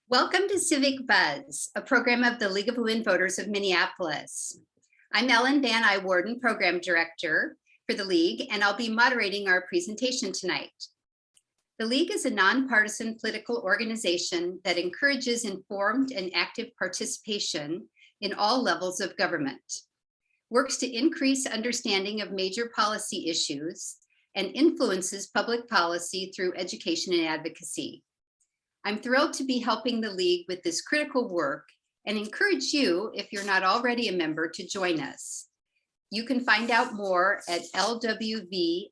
Welcome to Civic Buzz, a program of the League of Women Voters of Minneapolis. I'm Ellen Van Iwarden, Program Director for the League, and I'll be moderating our presentation tonight. The League is a nonpartisan political organization that encourages informed and active participation in all levels of government, works to increase understanding of major policy issues, and influences public policy through education and advocacy. I'm thrilled to be helping the League with this critical work and encourage you, if you're not already a member, to join us. You can find out more at lwvmpls.org.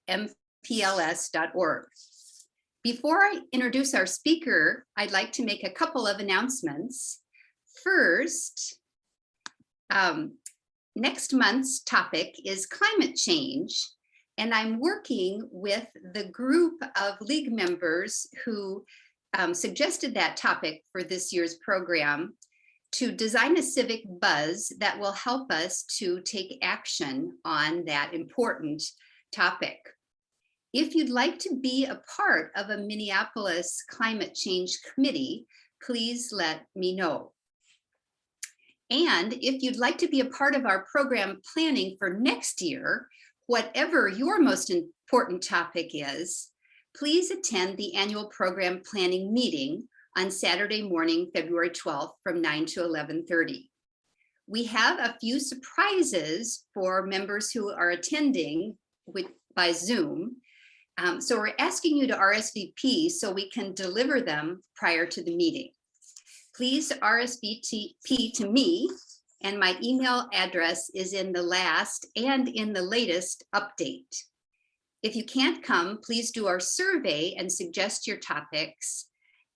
Before I introduce our speaker, I'd like to make a couple of announcements. First, next month's topic is climate change, and I'm working with the group of League members who suggested that topic for this year's program to design a civic buzz that will help us to take action on that important topic. If you'd like to be a part of a Minneapolis climate change committee, please let me know. And if you'd like to be a part of our program planning for next year, whatever your most important topic is, please attend the annual program planning meeting on Saturday morning, February 12th from 9 to 11:30. We have a few surprises for members who are attending by Zoom. So we're asking you to RSVP so we can deliver them prior to the meeting. Please RSVP to me, and my email address is in the last and in the latest update. If you can't come, please do our survey and suggest your topics.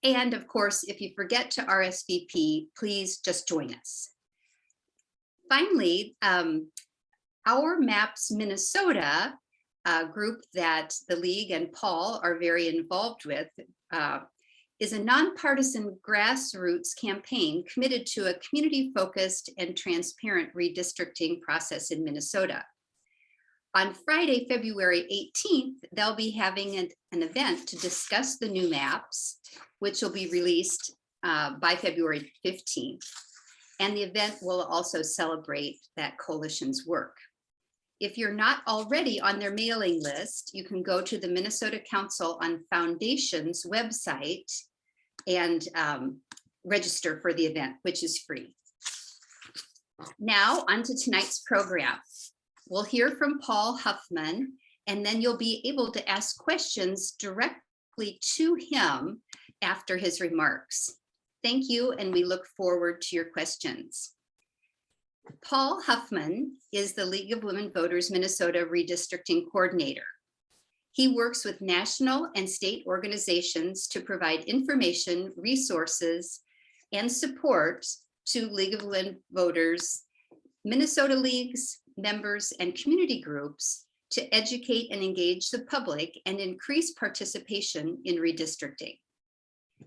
And of course, if you forget to RSVP, please just join us. Finally, our Maps Minnesota group that the League and Paul are very involved with is a nonpartisan grassroots campaign committed to a community-focused and transparent redistricting process in Minnesota. On Friday, February 18th, they'll be having an event to discuss the new maps, which will be released by February 15th. And the event will also celebrate that coalition's work. If you're not already on their mailing list, you can go to the Minnesota Council on Foundations website and register for the event, which is free. Now, on to tonight's program. We'll hear from Paul Huffman, and then you'll be able to ask questions directly to him after his remarks. Thank you, and we look forward to your questions. Paul Huffman is the League of Women Voters Minnesota Redistricting Coordinator. He works with national and state organizations to provide information, resources, and support to League of Women Voters, Minnesota leagues, members, and community groups to educate and engage the public and increase participation in redistricting.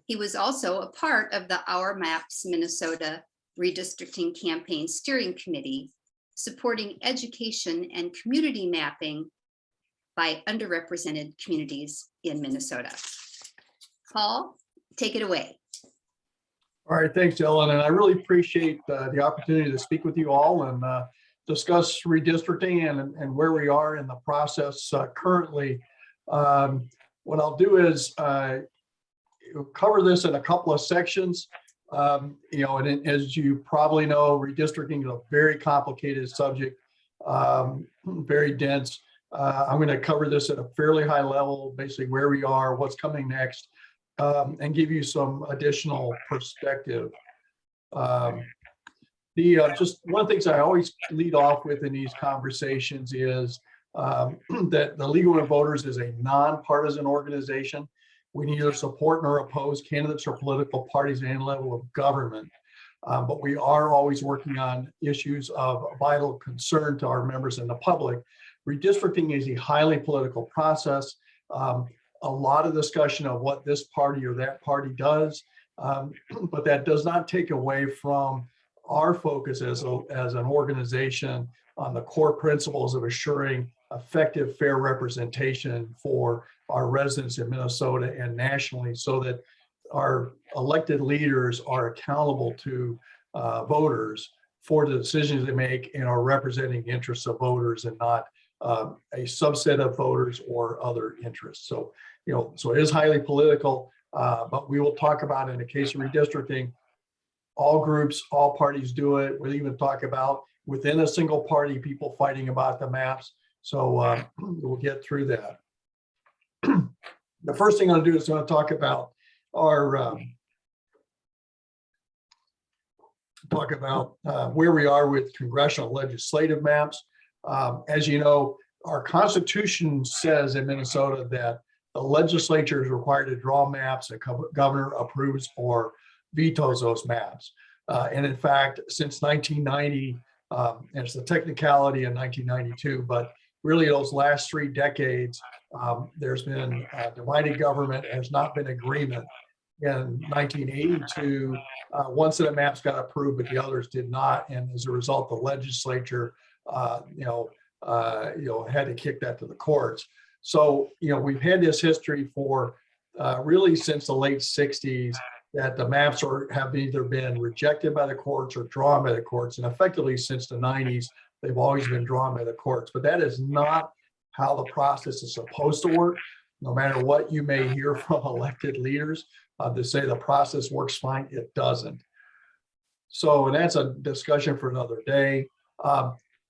He was also a part of the Our Maps Minnesota Redistricting Campaign Steering Committee, supporting education and community mapping by underrepresented communities in Minnesota. Paul, take it away. All right, thanks, Ellen, and I really appreciate the opportunity to speak with you all and discuss redistricting and where we are in the process currently. What I'll do is cover this in a couple of sections. And as you probably know, redistricting is a very complicated subject, very dense. I'm going to cover this at a fairly high level, basically where we are, what's coming next, and give you some additional perspective. Just one of the things I always lead off with in these conversations is that the League of Women Voters is a nonpartisan organization. We neither support nor oppose candidates or political parties at any level of government, but we are always working on issues of vital concern to our members and the public. Redistricting is a highly political process. A lot of discussion of what this party or that party does, but that does not take away from our focus as an organization on the core principles of assuring effective, fair representation for our residents in Minnesota and nationally, so that our elected leaders are accountable to voters for the decisions they make and are representing interests of voters and not a subset of voters or other interests. So, so it is highly political, but we will talk about in the case of redistricting, all groups, all parties do it. We'll even talk about within a single party, people fighting about the maps. So we'll get through that. The first thing I'm going to do is I'm going to talk about our where we are with congressional legislative maps. As you know, our Constitution says in Minnesota that the legislature is required to draw maps that governor approves or vetoes those maps. And in fact, since 1990, and it's the technicality in 1992, but really those last 3 decades, there's been divided government. Has not been agreement. In 1982, one set of maps got approved, but the others did not, and as a result, the legislature, had to kick that to the courts. So, we've had this history for really since the late 60s that the maps have either been rejected by the courts or drawn by the courts, and effectively since the 90s, they've always been drawn by the courts. But that is not how the process is supposed to work. No matter what you may hear from elected leaders to say the process works fine, it doesn't. So, and that's a discussion for another day.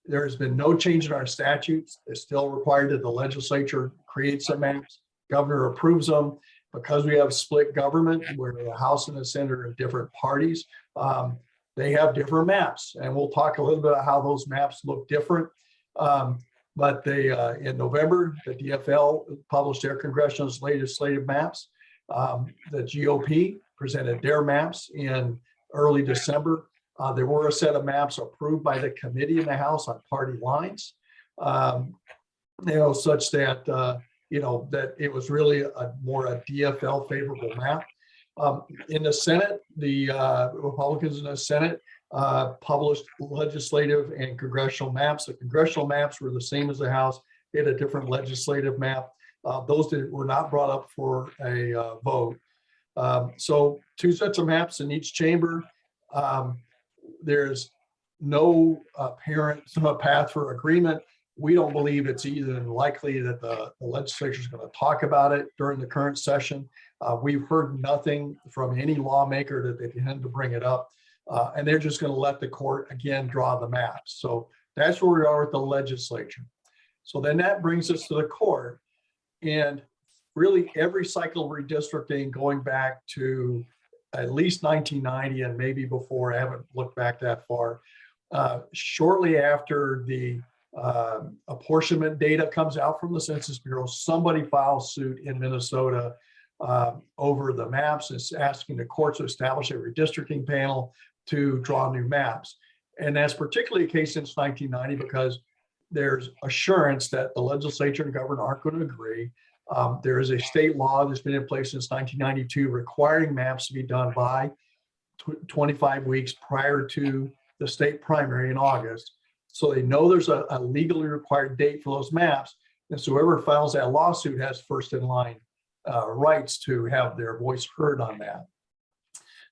There has been no change in our statutes. It's still required that the legislature creates some maps, governor approves them. Because we have split government where the House and the Senate are in different parties, they have different maps. And we'll talk a little bit about how those maps look different. But they, in November, the DFL published their congressional legislative maps. The GOP presented their maps in early December. There were a set of maps approved by the committee in the House on party lines, such that, that it was really more a DFL favorable map. In the Senate, the Republicans in the Senate published legislative and congressional maps. The congressional maps were the same as the House. They had a different legislative map. Those were not brought up for a vote. So 2 sets of maps in each chamber. There's no apparent path for agreement. We don't believe it's even likely that the legislature is going to talk about it during the current session. We've heard nothing from any lawmaker that they intend to bring it up. And they're just going to let the court again draw the maps. So that's where we are with the legislature. So then that brings us to the court. And really every cycle of redistricting going back to at least 1990 and maybe before, I haven't looked back that far, shortly after the apportionment data comes out from the Census Bureau, somebody files suit in Minnesota over the maps. It's asking the courts to establish a redistricting panel to draw new maps. And that's particularly the case since 1990 because there's assurance that the legislature and governor aren't going to agree. There is a state law that's been in place since 1992 requiring maps to be done by 25 weeks prior to the state primary in August. So they know there's a legally required date for those maps. And so whoever files that lawsuit has first in line rights to have their voice heard on that.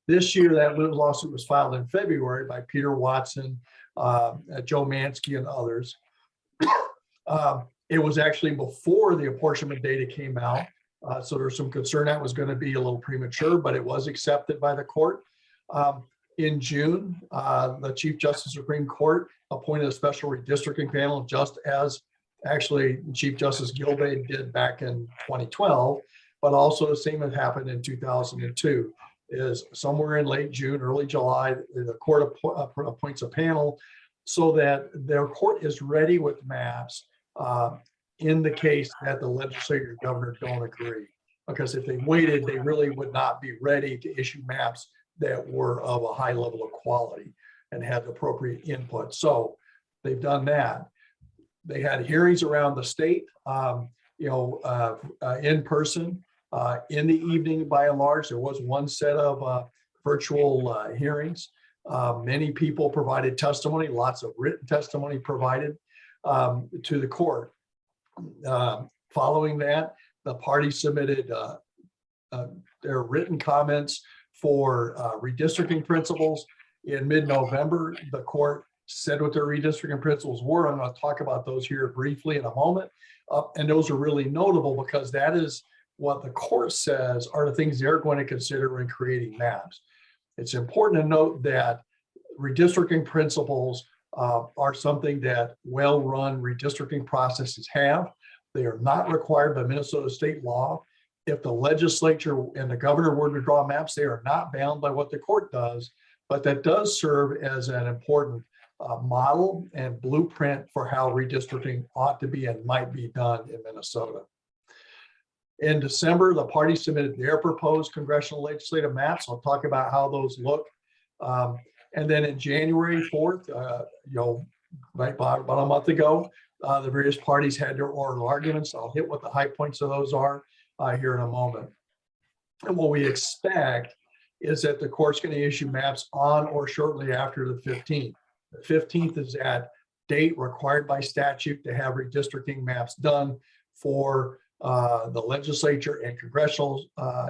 This year, that lawsuit was filed in February by Peter Watson, Joe Mansky, and others. It was actually before the apportionment data came out. So there's some concern that was going to be a little premature, but it was accepted by the court. In June, the Chief Justice of the Supreme Court appointed a special redistricting panel, just as actually Chief Justice Gilbey did back in 2012, but also the same had happened in 2002. Is somewhere in late June, early July, the court appoints a panel so that their court is ready with maps in the case that the legislature and governor don't agree. Because if they waited, they really would not be ready to issue maps that were of a high level of quality and had appropriate input. So they've done that. They had hearings around the state, in person, in the evening by and large. There was one set of virtual hearings. Many people provided testimony, lots of written testimony provided to the court. Following that, the party submitted their written comments for redistricting principles. In mid-November, the court said what their redistricting principles were. I'm going to talk about those here briefly in a moment. And those are really notable because that is what the court says are the things they're going to consider when creating maps. It's important to note that redistricting principles are something that well-run redistricting processes have. They are not required by Minnesota state law. If the legislature and the governor were to draw maps, they are not bound by what the court does, but that does serve as an important model and blueprint for how redistricting ought to be and might be done in Minnesota. In December, the parties submitted their proposed congressional legislative maps. I'll talk about how those look. And then in January 4th, right about a month ago, the various parties had their oral arguments. I'll hit what the high points of those are here in a moment. And what we expect is that the court's going to issue maps on or shortly after the 15th. The 15th is that date required by statute to have redistricting maps done for the legislature and congressional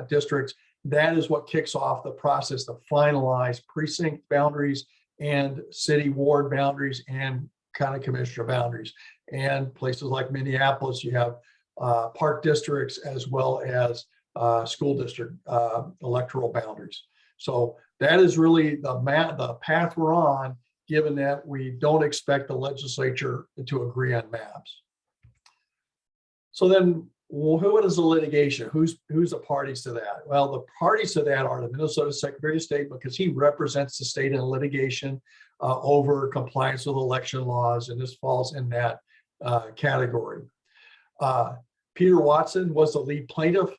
districts. That is what kicks off the process to finalize precinct boundaries and city ward boundaries and county commissioner boundaries. And places like Minneapolis, you have park districts as well as school district electoral boundaries. So that is really the path we're on, given that we don't expect the legislature to agree on maps. So then, what is the litigation? Who's the parties to that? Well, the parties to that are the Minnesota Secretary of State, because he represents the state in litigation over compliance with election laws, and this falls in that category. Peter Watson was the lead plaintiff.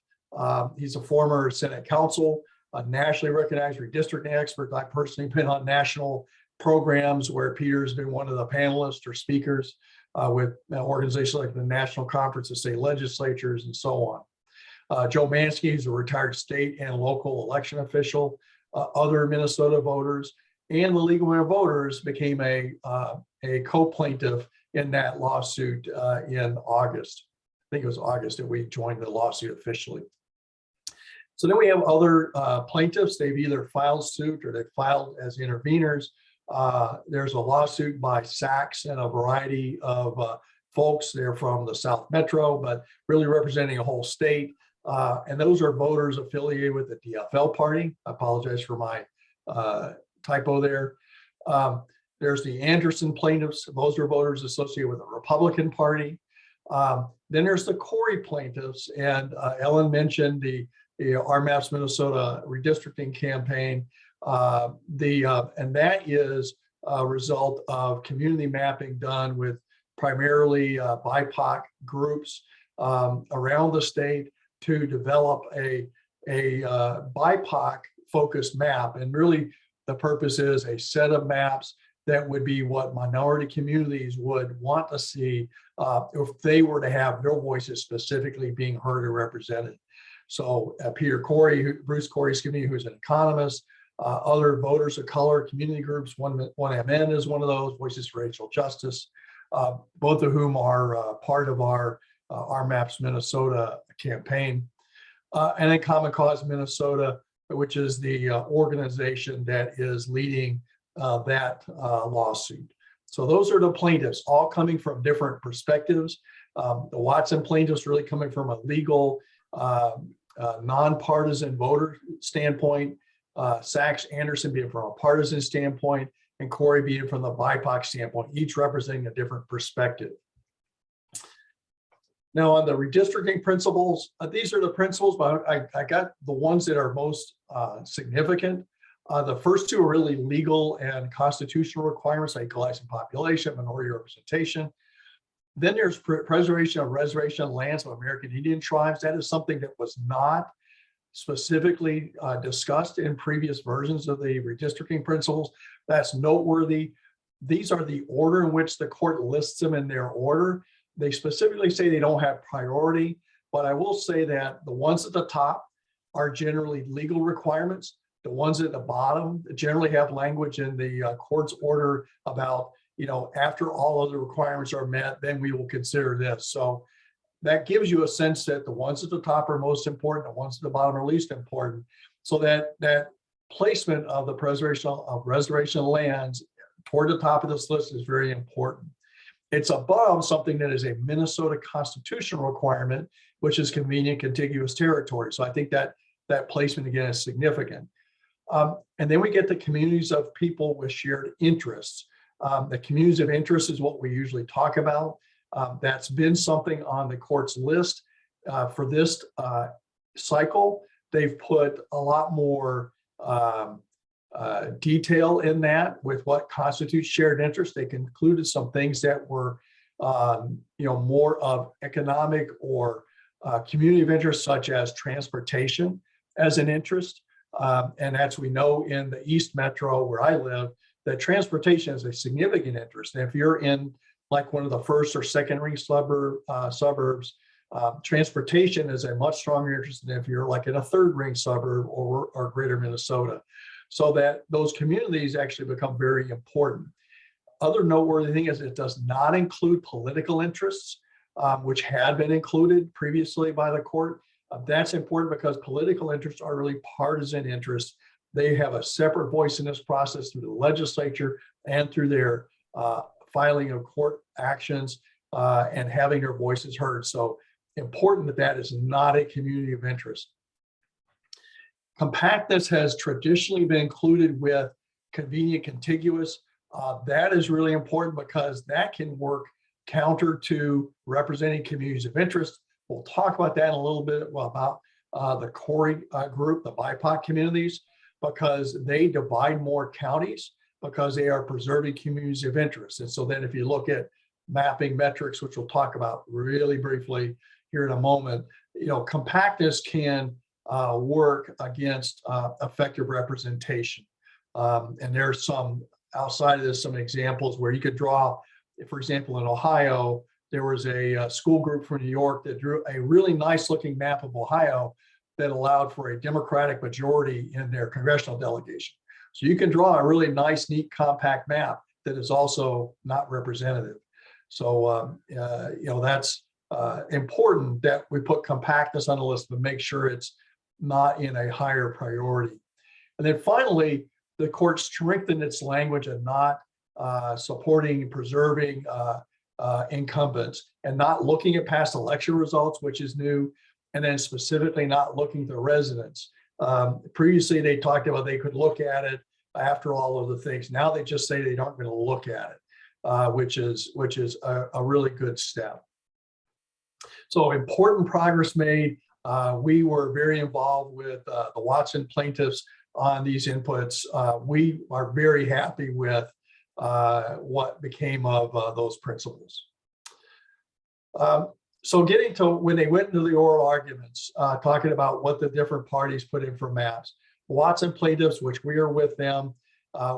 He's a former Senate counsel, a nationally recognized redistricting expert. I've personally been on national programs where Peter's been one of the panelists or speakers with organizations like the National Conference of State Legislatures and so on. Joe Mansky is a retired state and local election official. Other Minnesota voters and the League of Women Voters became a co-plaintiff in that lawsuit in August. I think it was August that we joined the lawsuit officially. So then we have other plaintiffs. They've either filed suit or they've filed as interveners. There's a lawsuit by Sachs and a variety of folks. They're from the South Metro, but really representing a whole state. And those are voters affiliated with the DFL party. I apologize for my typo there. There's the Anderson plaintiffs. Those are voters associated with the Republican Party. Then there's the Corey plaintiffs. And Ellen mentioned the Our Maps Minnesota redistricting campaign. And that is a result of community mapping done with primarily BIPOC groups around the state to develop a BIPOC focused map. And really the purpose is a set of maps that would be what minority communities would want to see if they were to have their voices specifically being heard or represented. So Bruce Corey, who's an economist, other voters of color, community groups, 1MN is one of those, Voices for Racial Justice, both of whom are part of our Maps Minnesota campaign. And then Common Cause Minnesota, which is the organization that is leading that lawsuit. So those are the plaintiffs, all coming from different perspectives. The Watson plaintiffs really coming from a legal, nonpartisan voter standpoint. Sachs Anderson being from a partisan standpoint, and Corey being from the BIPOC standpoint, each representing a different perspective. Now on the redistricting principles, these are the principles, but I got the ones that are most significant. The first two are really legal and constitutional requirements, like equalizing population, minority representation. Then there's preservation of reservation lands of American Indian tribes. That is something that was not specifically discussed in previous versions of the redistricting principles. That's noteworthy. These are the order in which the court lists them in their order. They specifically say they don't have priority, but I will say that the ones at the top are generally legal requirements. The ones at the bottom generally have language in the court's order about, after all other requirements are met, then we will consider this. So that gives you a sense that the ones at the top are most important, the ones at the bottom are least important. So that placement of the preservation of reservation lands toward the top of this list is very important. It's above something that is a Minnesota constitutional requirement, which is convenient contiguous territory. So I think that placement again is significant. And then we get the communities of people with shared interests. The communities of interest is what we usually talk about. That's been something on the court's list for this cycle. They've put a lot more detail in that with what constitutes shared interest. They concluded some things that were, more of economic or community of interest, such as transportation as an interest. And as we know in the East Metro where I live, that transportation is a significant interest. And if you're in like one of the first or second ring suburbs, transportation is a much stronger interest than if you're like in a third ring suburb or greater Minnesota. So that those communities actually become very important. Other noteworthy thing is it does not include political interests, which had been included previously by the court. That's important because political interests are really partisan interests. They have a separate voice in this process through the legislature and through their filing of court actions and having their voices heard. So important that that is not a community of interest. Compactness has traditionally been included with convenient contiguous. That is really important because that can work counter to representing communities of interest. We'll talk about that in a little bit about the Corey group, the BIPOC communities, because they divide more counties because they are preserving communities of interest. And so then if you look at mapping metrics, which we'll talk about really briefly here in a moment, compactness can work against effective representation. And there's some outside of this, some examples where you could draw, for example, in Ohio, there was a school group from New York that drew a really nice looking map of Ohio that allowed for a Democratic majority in their congressional delegation. So you can draw a really nice, neat, compact map that is also not representative. So, that's important that we put compactness on the list, but make sure it's not in a higher priority. And then finally, the court strengthened its language and not supporting, preserving incumbents and not looking at past election results, which is new, and then specifically not looking at the residents. Previously, they talked about they could look at it after all of the things. Now they just say they aren't going to look at it, which is a really good step. So important progress made. We were very involved with the Watson plaintiffs on these inputs. We are very happy with what became of those principles. So getting to when they went into the oral arguments, talking about what the different parties put in for maps. Watson plaintiffs, which we are with them,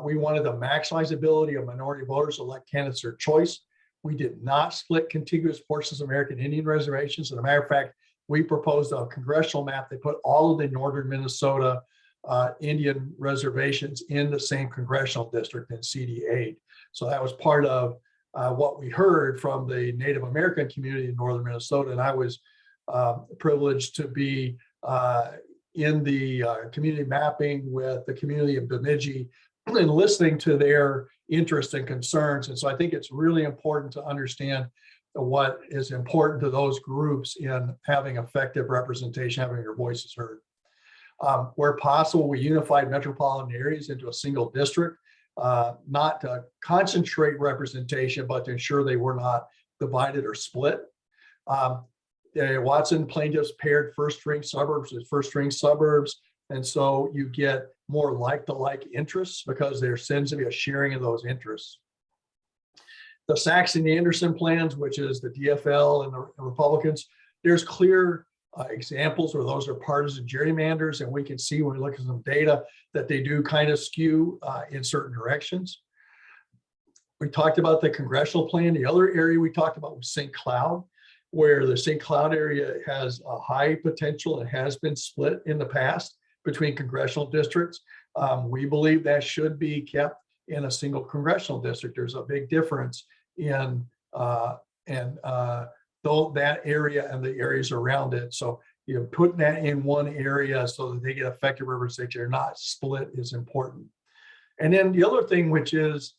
we wanted to maximize the ability of minority voters to elect candidates their choice. We did not split contiguous portions of American Indian reservations. As a matter of fact, we proposed a congressional map that put all of the northern Minnesota Indian reservations in the same congressional district in CD8. So that was part of what we heard from the Native American community in northern Minnesota. And I was privileged to be in the community mapping with the community of Bemidji and listening to their interests and concerns. And so I think it's really important to understand what is important to those groups in having effective representation, having your voices heard. Where possible, we unified metropolitan areas into a single district, not to concentrate representation, but to ensure they were not divided or split. The Watson plaintiffs paired first ring suburbs with first ring suburbs. And so you get more like interests because there tends to be a sharing of those interests. The Saxon-Anderson plans, which is the DFL and the Republicans, there's clear examples where those are partisan gerrymanders, and we can see when we look at some data that they do kind of skew in certain directions. We talked about the congressional plan. The other area we talked about was St. Cloud, where the St. Cloud area has a high potential and has been split in the past between congressional districts. We believe that should be kept in a single congressional district. There's a big difference in though that area and the areas around it. So you know, putting that in one area so that they get effective representation, they're not split, is important. And then the other thing which is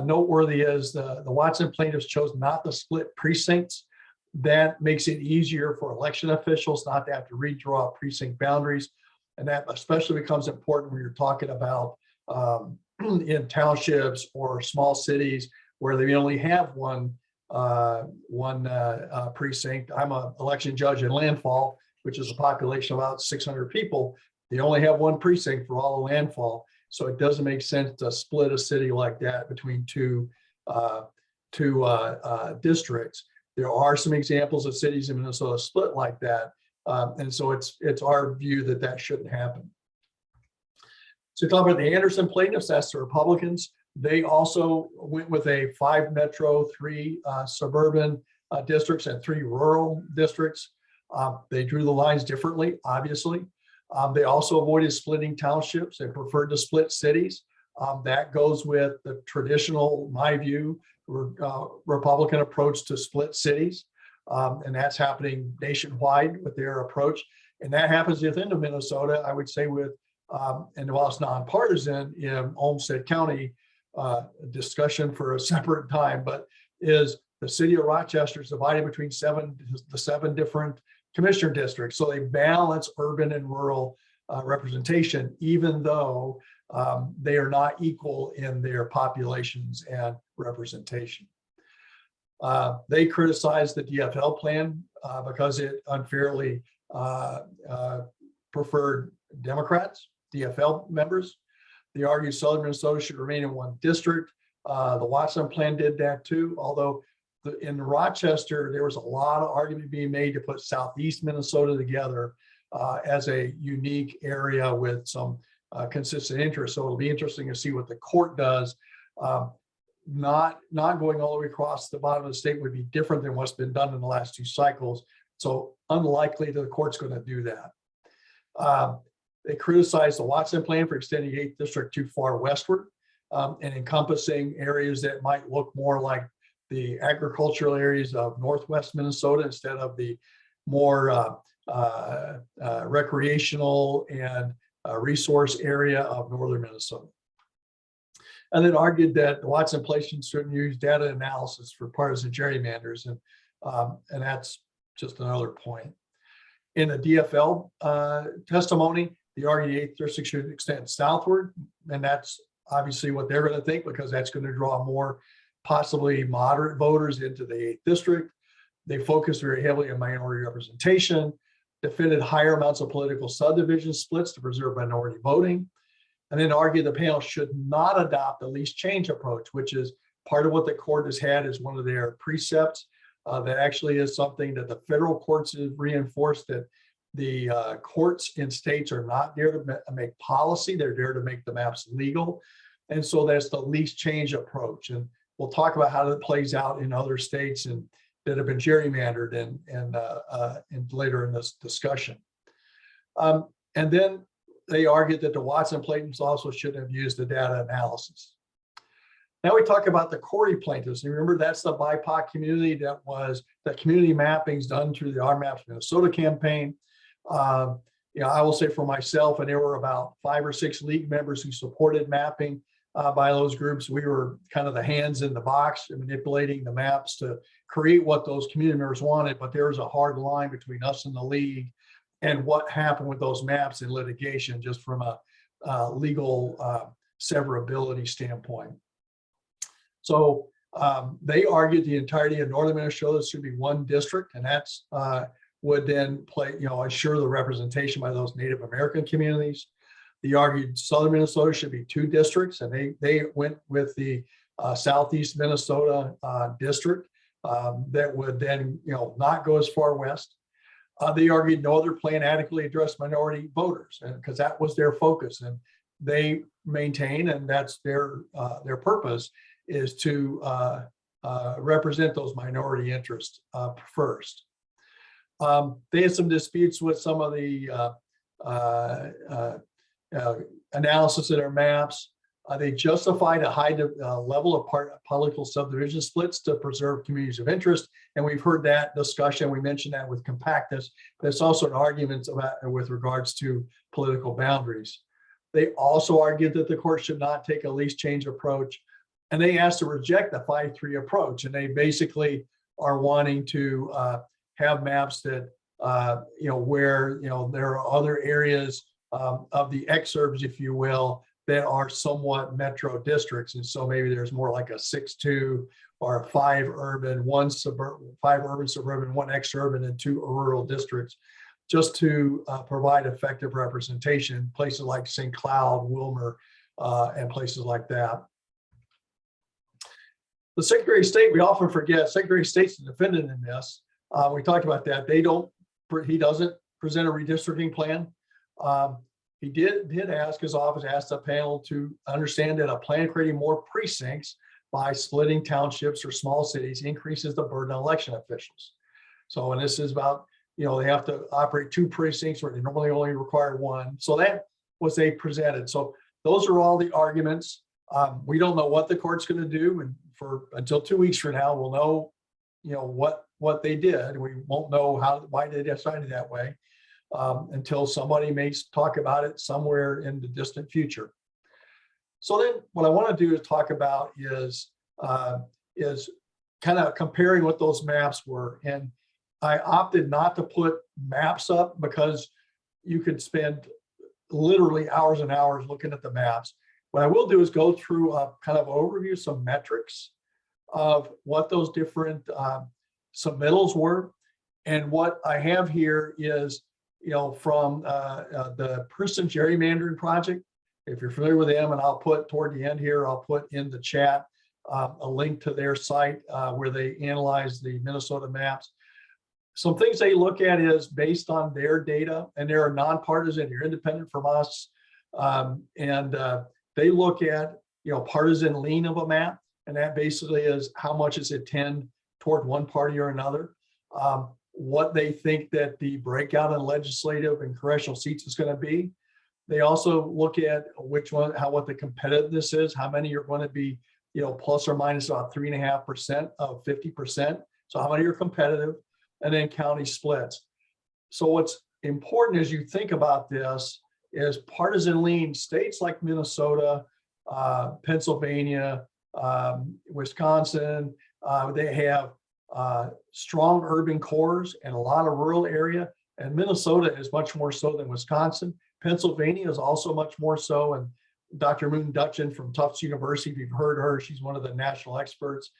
noteworthy is the Watson plaintiffs chose not to split precincts. That makes it easier for election officials not to have to redraw precinct boundaries. And that especially becomes important when you're talking about in townships or small cities where they only have one precinct. I'm an election judge in Landfall, which is a population of about 600 people. They only have one precinct for all of Landfall. So it doesn't make sense to split a city like that between two districts. There are some examples of cities in Minnesota split like that. And so it's our view that that shouldn't happen. So talk about the Anderson plaintiffs, that's the Republicans. They also went with a 5 metro, 3 suburban districts and 3 rural districts. They drew the lines differently, obviously. They also avoided splitting townships and preferred to split cities. That goes with the traditional, my view, Republican approach to split cities. And that's happening nationwide with their approach. And that happens within Minnesota, I would say, with, and while it's nonpartisan in Olmsted County, discussion for a separate time, but is the city of Rochester is divided between the 7 different commissioner districts. So they balance urban and rural representation, even though they are not equal in their populations and representation. They criticized the DFL plan because it unfairly preferred Democrats, DFL members. They argued Southern Minnesota should remain in one district. The Watson plan did that too, although in Rochester, there was a lot of argument being made to put Southeast Minnesota together as a unique area with some consistent interest. So it'll be interesting to see what the court does. Not going all the way across the bottom of the state would be different than what's been done in the last 2 cycles. So unlikely that the court's going to do that. They criticized the Watson plan for extending 8th district too far westward and encompassing areas that might look more like the agricultural areas of Northwest Minnesota instead of the more recreational and resource area of northern Minnesota. And then argued that the Watson plan shouldn't use data analysis for partisan gerrymanders, and that's just another point. In the DFL testimony, they argued the 8th district should extend southward, and that's obviously what they're going to think because that's going to draw more possibly moderate voters into the 8th district. They focused very heavily on minority representation, defended higher amounts of political subdivision splits to preserve minority voting, and then argued the panel should not adopt the least change approach, which is part of what the court has had as one of their precepts. That actually is something that the federal courts have reinforced, that the courts in states are not there to make policy, they're there to make the maps legal. And so that's the least change approach. And we'll talk about how that plays out in other states and that have been gerrymandered and later in this discussion. And then they argued that the Watson plaintiffs also should have used the data analysis. Now we talk about the Corey plaintiffs. And remember, that's the BIPOC community that was the community mappings done through the Our Maps Minnesota campaign. You know, I will say for myself, and there were about 5 or 6 league members who supported mapping by those groups. We were kind of the hands in the box and manipulating the maps to create what those community members wanted. But there was a hard line between us and the league and what happened with those maps in litigation, just from a legal severability standpoint. So they argued the entirety of northern Minnesota should be one district, and that's would then assure the representation by those Native American communities. They argued southern Minnesota should be 2 districts, and they went with the southeast Minnesota district that would then not go as far west. They argued no other plan adequately addressed minority voters, and because that was their focus, and they maintain, and that's their purpose, is to represent those minority interests first. They had some disputes with some of the analysis of their maps. They justified a high level of political subdivision splits to preserve communities of interest. And we've heard that discussion. We mentioned that with compactness. There's also an argument about with regards to political boundaries. They also argued that the court should not take a least change approach. And they asked to reject the 5-3 approach. And they basically are wanting to have maps that, where, there are other areas of the exurbs, if you will, that are somewhat metro districts. And so maybe there's more like a 6-2 or a 5 urban, 5 urban, suburban, 1 exurban, and 2 rural districts, just to provide effective representation in places like St. Cloud, Wilmer, and places like that. The Secretary of State, we often forget, Secretary of State's the defendant in this. We talked about that. He doesn't present a redistricting plan. He did ask, his office asked the panel to understand that a plan creating more precincts by splitting townships or small cities increases the burden on election officials. So, and this is about, they have to operate 2 precincts where they normally only require 1. So that was they presented. So those are all the arguments. We don't know what the court's going to do, and until 2 weeks from now, we'll know, what they did. We won't know why they decided that way. Until somebody may talk about it somewhere in the distant future. So then what I want to do is talk about is kind of comparing what those maps were. And I opted not to put maps up because you could spend literally hours and hours looking at the maps. What I will do is go through a kind of overview, some metrics of what those different submittals were. And what I have here is, from the Person Gerrymandering Project. If you're familiar with them, and I'll put toward the end here, I'll put in the chat a link to their site where they analyze the Minnesota maps. Some things they look at is based on their data, and they're nonpartisan, you're independent from us. They look at, partisan lean of a map, and that basically is how much does it tend toward one party or another. What they think that the breakout in legislative and congressional seats is going to be. They also look at what the competitiveness is, how many are going to be, plus or minus about 3.5% of 50%. So how many are competitive, and then county splits. So what's important as you think about this is partisan lean states like Minnesota, Pennsylvania, Wisconsin, they have strong urban cores and a lot of rural area, and Minnesota is much more so than Wisconsin. Pennsylvania is also much more so, and Dr. Moon Dutchin from Tufts University, if you've heard her, she's one of the national experts.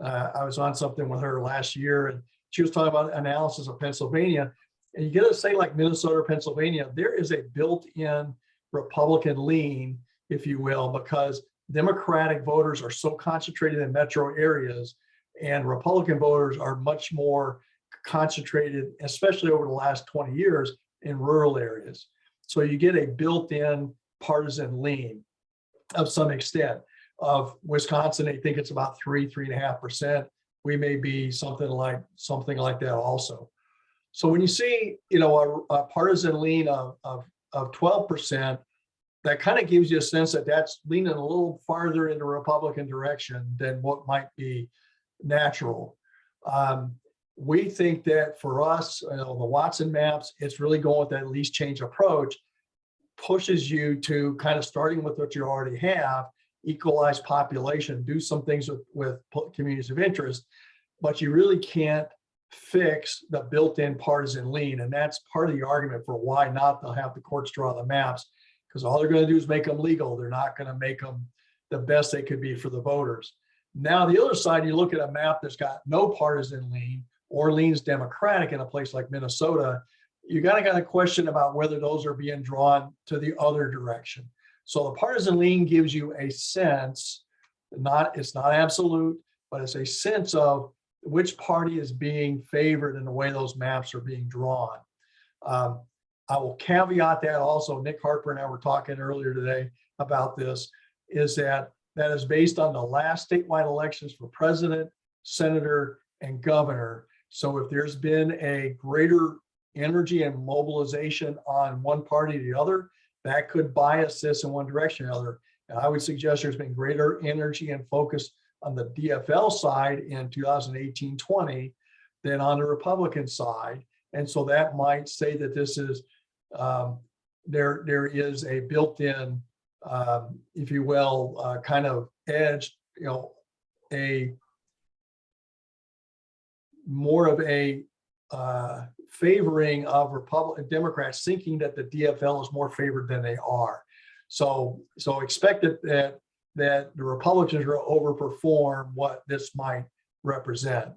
I was on something with her last year, and she was talking about analysis of Pennsylvania. And you get to say like Minnesota or Pennsylvania, there is a built-in Republican lean, if you will, because Democratic voters are so concentrated in metro areas, and Republican voters are much more concentrated, especially over the last 20 years, in rural areas. So you get a built-in partisan lean of some extent. Of Wisconsin, they think it's about 3.5%. We may be something like that also. So when you see, a partisan lean of 12%, that kind of gives you a sense that that's leaning a little farther in the Republican direction than what might be natural. We think that for us, the Watson maps, it's really going with that least change approach, pushes you to kind of starting with what you already have, equalize population, do some things with communities of interest, but you really can't fix the built-in partisan lean. And that's part of the argument for why not to have the courts draw the maps, because all they're going to do is make them legal. They're not going to make them the best they could be for the voters. Now, the other side, you look at a map that's got no partisan lean or leans Democratic in a place like Minnesota, you got to question about whether those are being drawn to the other direction. So the partisan lean gives you a sense, it's not absolute, but it's a sense of which party is being favored in the way those maps are being drawn. I will caveat that also, Nick Harper and I were talking earlier today about this, is that is based on the last statewide elections for president, senator, and governor. So if there's been a greater energy and mobilization on one party or the other, that could bias this in one direction or the other. And I would suggest there's been greater energy and focus on the DFL side in 2018-20 than on the Republican side. And so that might say that this is, there is a built-in, if you will, kind of edge, a more of a favoring of Republican Democrats, thinking that the DFL is more favored than they are. So expect that the Republicans are overperform what this might represent.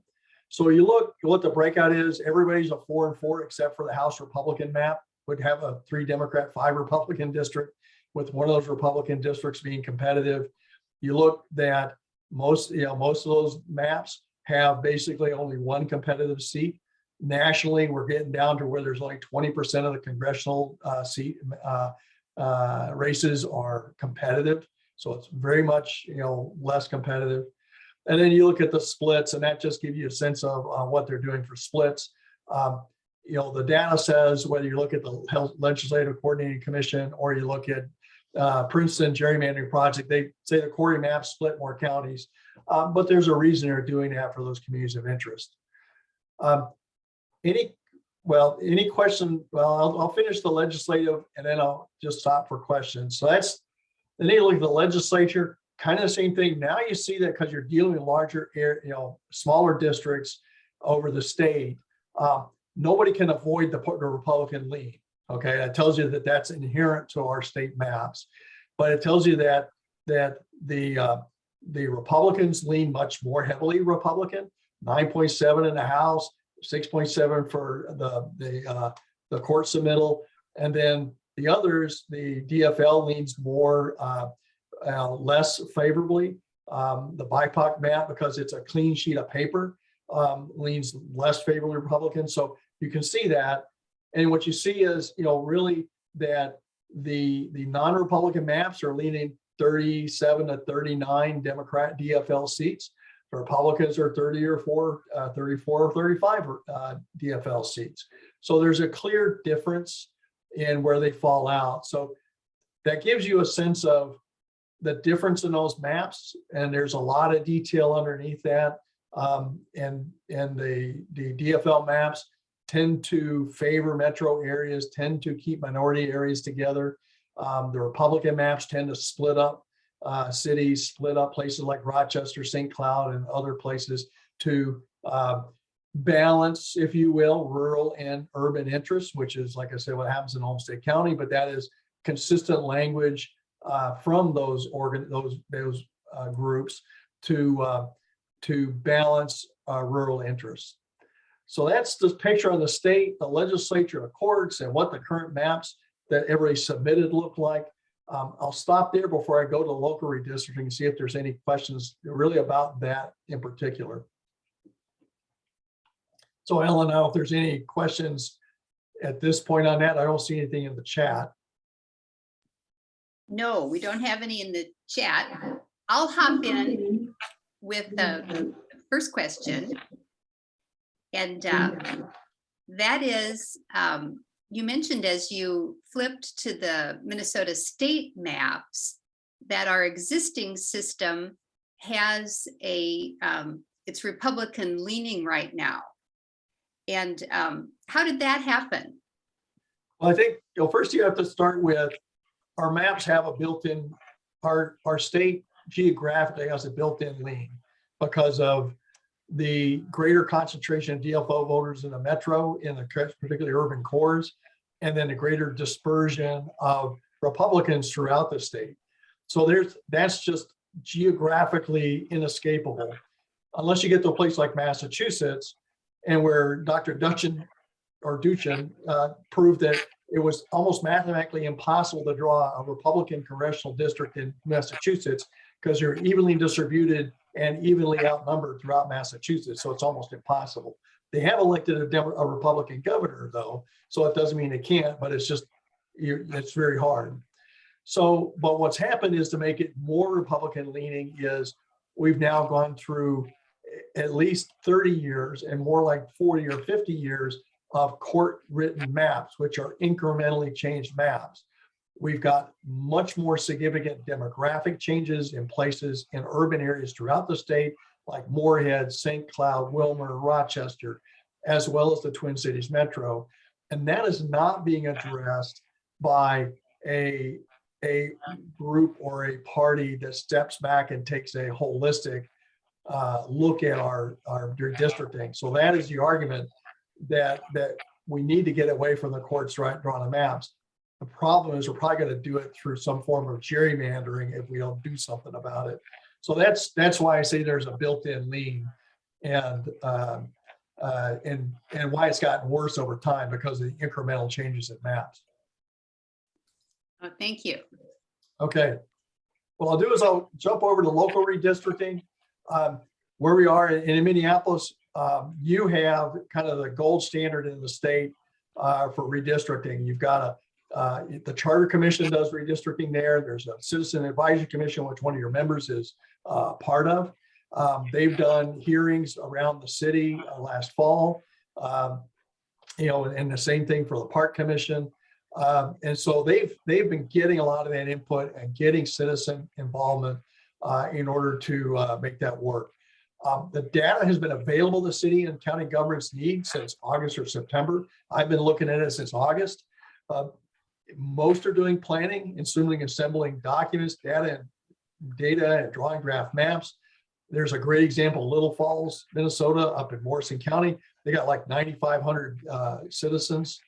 So you look what the breakout is. Everybody's a 4 and 4 except for the House Republican map would have a 3 Democrat, 5 Republican district, with one of those Republican districts being competitive. You look that most of those maps have basically only one competitive seat. Nationally, we're getting down to where there's only 20% of the congressional seat races are competitive. So it's very much, less competitive. And then you look at the splits, and that just gives you a sense of what they're doing for splits. The data says, whether you look at the Health Legislative Coordinating Commission or you look at Princeton Gerrymandering Project, they say the Corey map split more counties, but there's a reason they're doing that for those communities of interest. Any question? Well, I'll finish the legislative and then I'll just stop for questions. So then you look at the legislature, kind of the same thing. Now you see that because you're dealing with larger, smaller districts over the state, nobody can avoid the Republican lean. Okay, that tells you that that's inherent to our state maps, but it tells you that the Republicans lean much more heavily Republican, 9.7 in the House, 6.7 for the court submittal, and then the others, the DFL leans more less favorably. The BIPOC map, because it's a clean sheet of paper, leans less favorably Republican. So you can see that, and what you see is really that the non-Republican maps are leaning 37 to 39 Democrat DFL seats. The Republicans are 34 or 35 DFL seats. So there's a clear difference in where they fall out. So that gives you a sense of the difference in those maps, and there's a lot of detail underneath that. And the DFL maps tend to favor metro areas, tend to keep minority areas together. The Republican maps tend to split up cities, split up places like Rochester, St. Cloud, and other places to balance, if you will, rural and urban interests, which is, like I said, what happens in Olmsted County, but that is consistent language from those groups to balance rural interests. So that's the picture of the state, the legislature, the courts, and what the current maps that everybody submitted look like. I'll stop there before I go to local redistricting and see if there's any questions really about that in particular. So Ellen, now if there's any questions at this point on that, I don't see anything in the chat. No, we don't have any in the chat. I'll hop in with the first question. And that is, you mentioned as you flipped to the Minnesota state maps that our existing system has it's Republican leaning right now. And how did that happen? Well, I think first you have to start with our maps have a built-in, our state geographically has a built-in lean because of the greater concentration of DFO voters in the metro, in the particularly urban cores, and then the greater dispersion of Republicans throughout the state. So that's just geographically inescapable, unless you get to a place like Massachusetts, and where Dr. Duchin proved that it was almost mathematically impossible to draw a Republican congressional district in Massachusetts because you're evenly distributed and evenly outnumbered throughout Massachusetts. So it's almost impossible. They have elected a Republican governor though, so it doesn't mean they can't, but it's just, it's very hard. So, but what's happened is to make it more Republican leaning is we've now gone through at least 30 years and more like 40 or 50 years of court written maps, which are incrementally changed maps. We've got much more significant demographic changes in places in urban areas throughout the state, like Moorhead, St. Cloud, Wilmer, Rochester, as well as the Twin Cities Metro. And that is not being addressed by a group or a party that steps back and takes a holistic look at our redistricting. So that is the argument that we need to get away from the courts drawing the maps. The problem is we're probably going to do it through some form of gerrymandering if we don't do something about it. So that's why I say there's a built-in lien, and why it's gotten worse over time because of the incremental changes in maps. Oh, thank you. Okay. What I'll do is I'll jump over to local redistricting. Where we are in Minneapolis, you have kind of the gold standard in the state for redistricting. You've got the Charter Commission does redistricting there. There's a Citizen Advisory Commission, which one of your members is part of. They've done hearings around the city last fall, and the same thing for the Park Commission. And so they've been getting a lot of that input and getting citizen involvement in order to make that work. The data has been available to city and county governments need since August or September. I've been looking at it since August. Most are doing planning, assembling documents, data and drawing draft maps. There's a great example, Little Falls, Minnesota, up in Morrison County. They got like 9,500 citizens,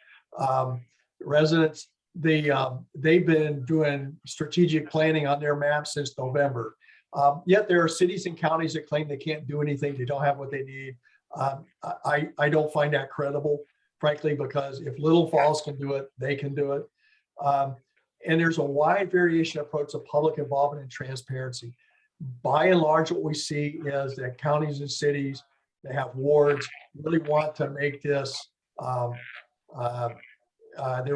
residents. They've been doing strategic planning on their maps since November. Yet there are cities and counties that claim they can't do anything. They don't have what they need. I don't find that credible, frankly, because if Little Falls can do it, they can do it. And there's a wide variation approach to public involvement and transparency. By and large, what we see is that counties and cities that have wards really want to make this. There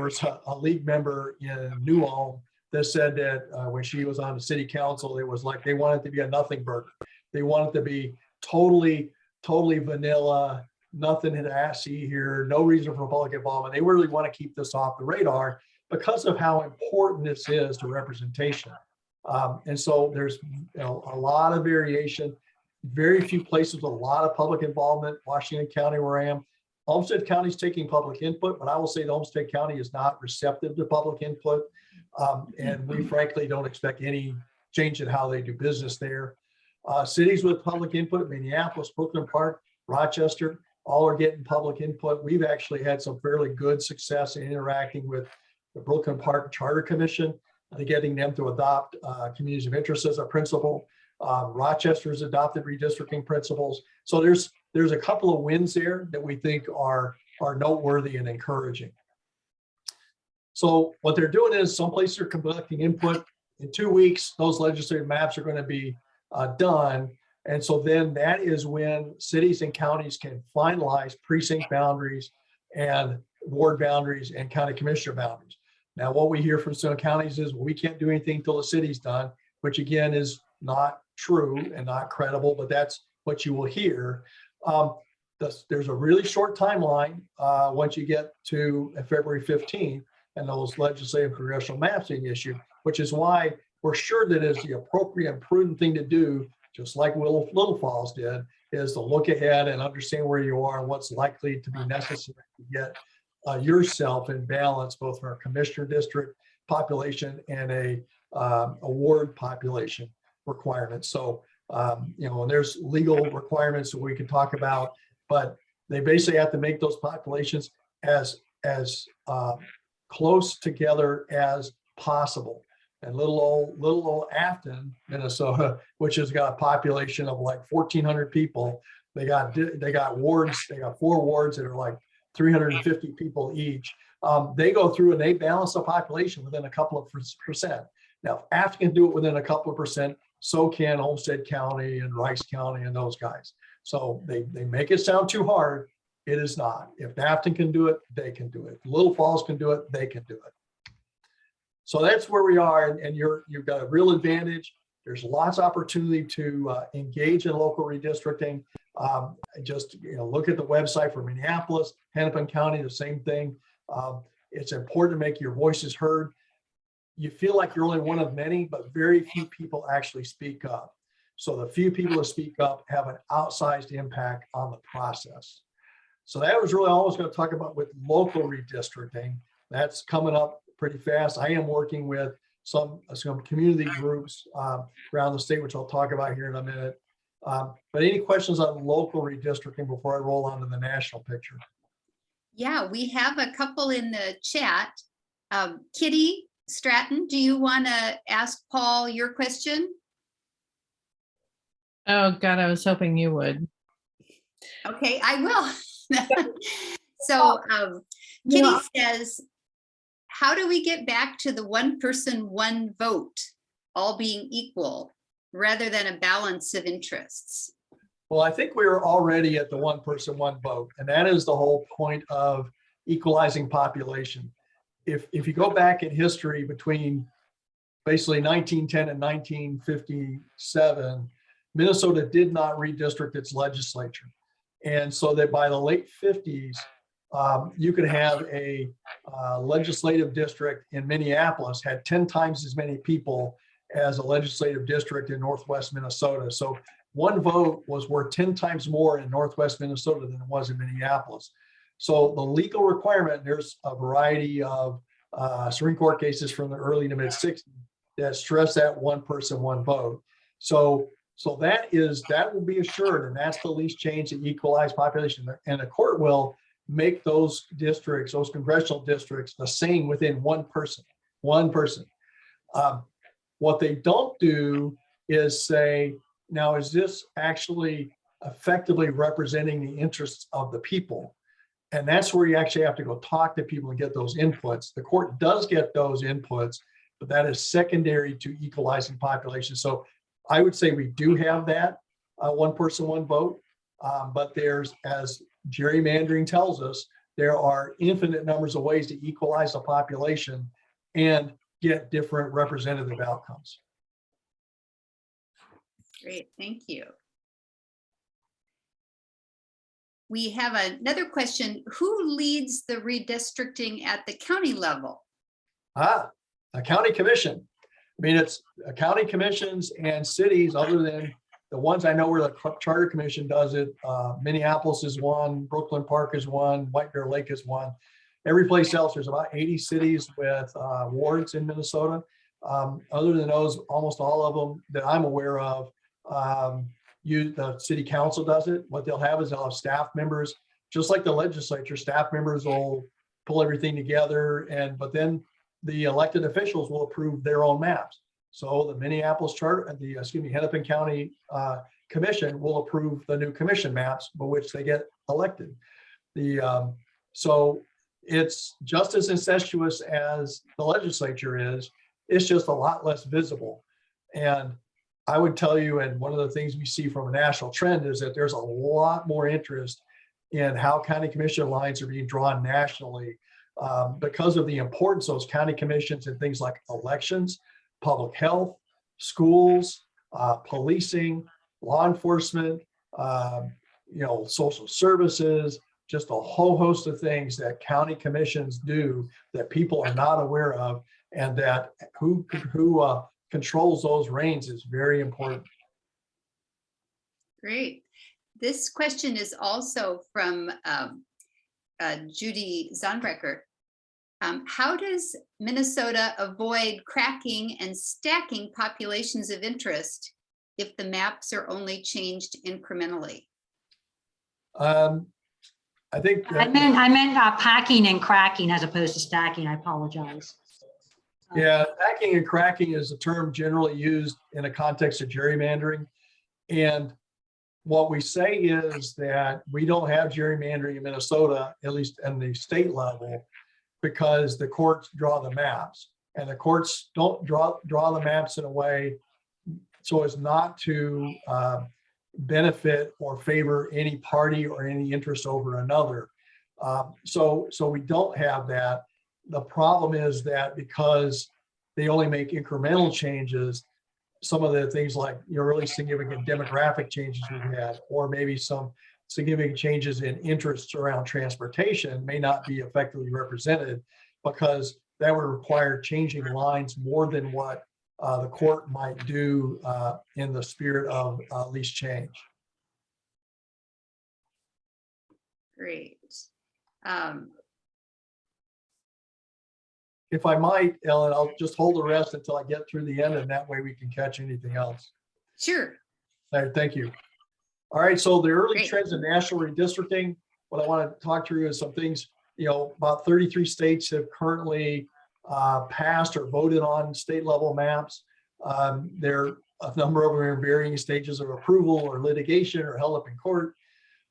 was a league member in New Ulm that said that when she was on the city council, it was like they wanted to be a nothing burger. They wanted to be totally vanilla, nothing to see here, no reason for public involvement. They really want to keep this off the radar because of how important this is to representation. And so there's a lot of variation, very few places with a lot of public involvement. Washington County, where I am, Olmsted County is taking public input, but I will say that Olmsted County is not receptive to public input. And we frankly don't expect any change in how they do business there. Cities with public input, Minneapolis, Brooklyn Park, Rochester, all are getting public input. We've actually had some fairly good success in interacting with the Brooklyn Park Charter Commission, getting them to adopt communities of interest as a principle. Rochester's adopted redistricting principles. So there's a couple of wins there that we think are noteworthy and encouraging. So what they're doing is some places are collecting input. In 2 weeks, those legislative maps are going to be done. And so then that is when cities and counties can finalize precinct boundaries and ward boundaries and county commissioner boundaries. Now, what we hear from some counties is we can't do anything until the city's done, which again is not true and not credible, but that's what you will hear. There's a really short timeline once you get to February 15th and those legislative congressional maps being issued, which is why we're sure that is the appropriate and prudent thing to do, just like Little Falls did, is to look ahead and understand where you are and what's likely to be necessary to get yourself in balance, both from our commissioner district population and a ward population requirements. So, and there's legal requirements that we can talk about, but they basically have to make those populations as close together as possible. And little old Afton, Minnesota, which has got a population of like 1,400 people, they got wards, they got 4 wards that are like 350 people each. They go through and they balance the population within a couple of percent. Now, if Afton can do it within a couple of percent, so can Olmsted County and Rice County and those guys. So they make it sound too hard. It is not. If Afton can do it, they can do it. If Little Falls can do it, they can do it. So that's where we are, and you've got a real advantage. There's lots of opportunity to engage in local redistricting. Just look at the website for Minneapolis, Hennepin County, the same thing. It's important to make your voices heard. you feel like you're only one of many, but very few people actually speak up. So the few people that speak up have an outsized impact on the process. So that was really all I was going to talk about with local redistricting. That's coming up pretty fast. I am working with some community groups around the state, which I'll talk about here in a minute. But any questions on local redistricting before I roll on to the national picture? Yeah, we have a couple in the chat. Kitty Stratton, do you want to ask Paul your question? Oh, God, I was hoping you would. Okay, I will. So Kitty says, how do we get back to the one person, one vote, all being equal, rather than a balance of interests? Well, I think we were already at the one person, one vote, and that is the whole point of equalizing population. If you go back in history between basically 1910 and 1957, Minnesota did not redistrict its legislature. And so that by the late 50s, you could have a legislative district in Minneapolis had 10 times as many people as a legislative district in Northwest Minnesota. So one vote was worth 10 times more in Northwest Minnesota than it was in Minneapolis. So the legal requirement, there's a variety of Supreme Court cases from the early to mid 60s that stress that one person, one vote. So that will be assured, and that's the least change to equalize population. And the court will make those districts, those congressional districts, the same within one person, one person. What they don't do is say, now, is this actually effectively representing the interests of the people? And that's where you actually have to go talk to people and get those inputs. The court does get those inputs, but that is secondary to equalizing population. So I would say we do have that one person, one vote, but there's, as gerrymandering tells us, there are infinite numbers of ways to equalize the population and get different representative outcomes. Great, thank you. We have another question. Who leads the redistricting at the county level? A county commission. I mean, it's county commissions and cities, other than the ones I know where the Charter Commission does it. Minneapolis is one, Brooklyn Park is one, White Bear Lake is one. Every place else, there's about 80 cities with wards in Minnesota. Other than those, almost all of them that I'm aware of, the city council does it. What they'll have is they'll have staff members, just like the legislature. Staff members will pull everything together, but then the elected officials will approve their own maps. So the Minneapolis Charter, Hennepin County Commission will approve the new commission maps by which they get elected. So it's just as incestuous as the legislature is. It's just a lot less visible. And I would tell you, and one of the things we see from a national trend is that there's a lot more interest in how county commission lines are being drawn nationally because of the importance of those county commissions in things like elections, public health, schools, policing, law enforcement, social services, just a whole host of things that county commissions do that people are not aware of, and that who controls those reins is very important. Great. This question is also from Judy Zonbrecker. How does Minnesota avoid cracking and stacking populations of interest if the maps are only changed incrementally? I think I meant packing and cracking as opposed to stacking. I apologize. Yeah, stacking and cracking is a term generally used in a context of gerrymandering. And what we say is that we don't have gerrymandering in Minnesota, at least in the state level, because the courts draw the maps, and the courts don't draw the maps in a way so as not to benefit or favor any party or any interest over another. So we don't have that. The problem is that because they only make incremental changes, some of the things like really significant demographic changes we've had, or maybe some significant changes in interests around transportation may not be effectively represented because that would require changing lines more than what the court might do in the spirit of least change. Great. If I might, Ellen, I'll just hold the rest until I get through the end, and that way we can catch anything else. Sure. All right, thank you. All right, so the early Great. trends in national redistricting, what I want to talk through is some things, about 33 states have currently passed or voted on state level maps. There are a number of them are in varying stages of approval or litigation or held up in court.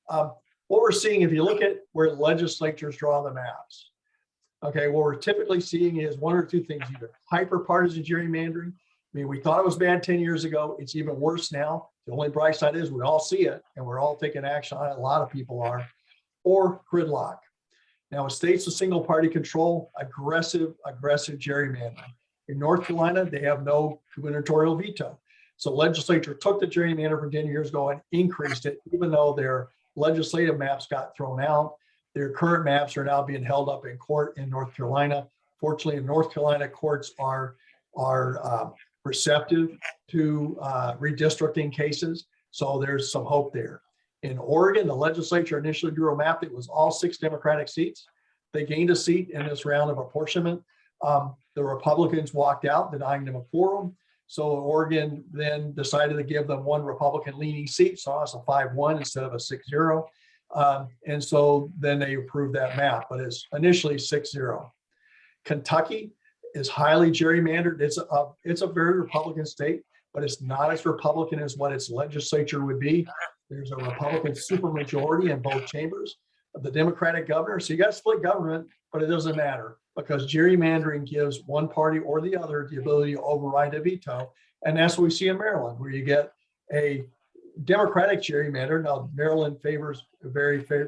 What we're seeing, if you look at where legislatures draw the maps, okay, what we're typically seeing is one or two things: either hyper-partisan gerrymandering. I mean, we thought it was bad 10 years ago. It's even worse now. The only bright side is we all see it and we're all taking action on it. A lot of people are. Or gridlock. Now, in states with single party control, aggressive gerrymandering. In North Carolina, they have no gubernatorial veto. So legislature took the gerrymander from 10 years ago and increased it, even though their legislative maps got thrown out. Their current maps are now being held up in court in North Carolina. Fortunately, in North Carolina, courts are receptive to redistricting cases. So there's some hope there. In Oregon, the legislature initially drew a map that was all 6 Democratic seats. They gained a seat in this round of apportionment. The Republicans walked out, denying them a quorum. So Oregon then decided to give them one Republican leaning seat. So it's a 5-1 instead of a 6-0. And so then they approved that map, but it's initially 6-0. Kentucky is highly gerrymandered. It's a very Republican state, but it's not as Republican as what its legislature would be. There's a Republican supermajority in both chambers of the Democratic governor. So you got split government, but it doesn't matter because gerrymandering gives one party or the other the ability to override a veto. And that's what we see in Maryland, where you get a Democratic gerrymander. Now, Maryland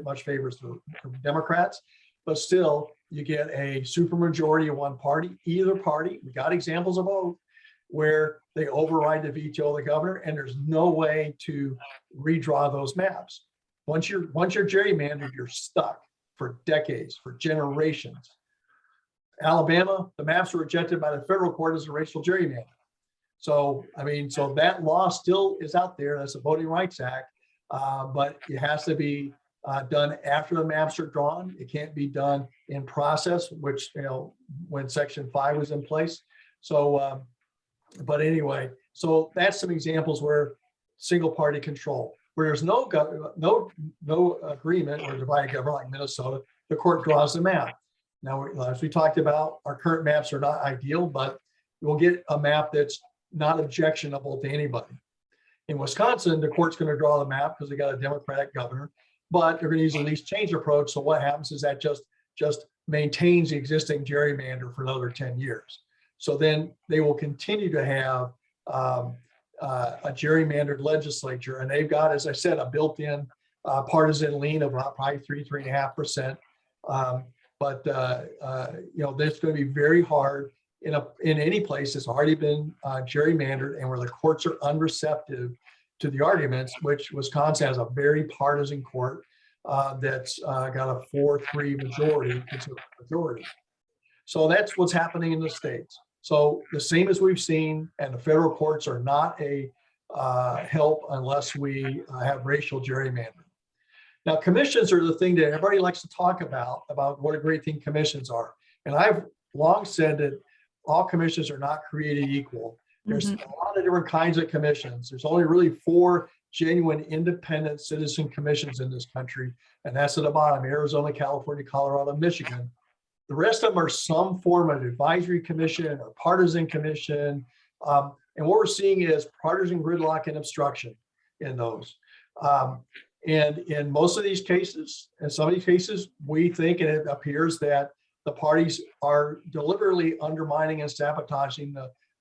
much favors the Democrats, but still you get a supermajority of one party, either party. We got examples of both, where they override the veto of the governor, and there's no way to redraw those maps. Once you're gerrymandered, you're stuck for decades, for generations. Alabama, the maps were rejected by the federal court as a racial gerrymander. So, so that law still is out there. That's the Voting Rights Act, but it has to be done after the maps are drawn. It can't be done in process, which, when Section 5 was in place. So, but anyway, so that's some examples where single party control, where there's no agreement or divided government like Minnesota, the court draws the map. Now, as we talked about, our current maps are not ideal, but we'll get a map that's not objectionable to anybody. In Wisconsin, the court's going to draw the map because they got a Democratic governor, but they're going to use a least change approach. So what happens is that just maintains the existing gerrymander for another 10 years. So then they will continue to have a gerrymandered legislature, and they've got, as I said, a built-in partisan lean of about probably 3.5%. But that's going to be very hard in any place that's already been gerrymandered and where the courts are unreceptive to the arguments, which Wisconsin has a very partisan court that's got a 4-3 majority. So that's what's happening in the states. So the same as we've seen, and the federal courts are not a help unless we have racial gerrymandering. Now, commissions are the thing that everybody likes to talk about what a great thing commissions are. And I've long said that all commissions are not created equal. There's a lot of different kinds of commissions. There's only really 4 genuine independent citizen commissions in this country. And that's at the bottom: Arizona, California, Colorado, Michigan. The rest of them are some form of advisory commission or partisan commission. And what we're seeing is partisan gridlock and obstruction in those. And in most of these cases, in some of these cases, we think, and it appears that the parties are deliberately undermining and sabotaging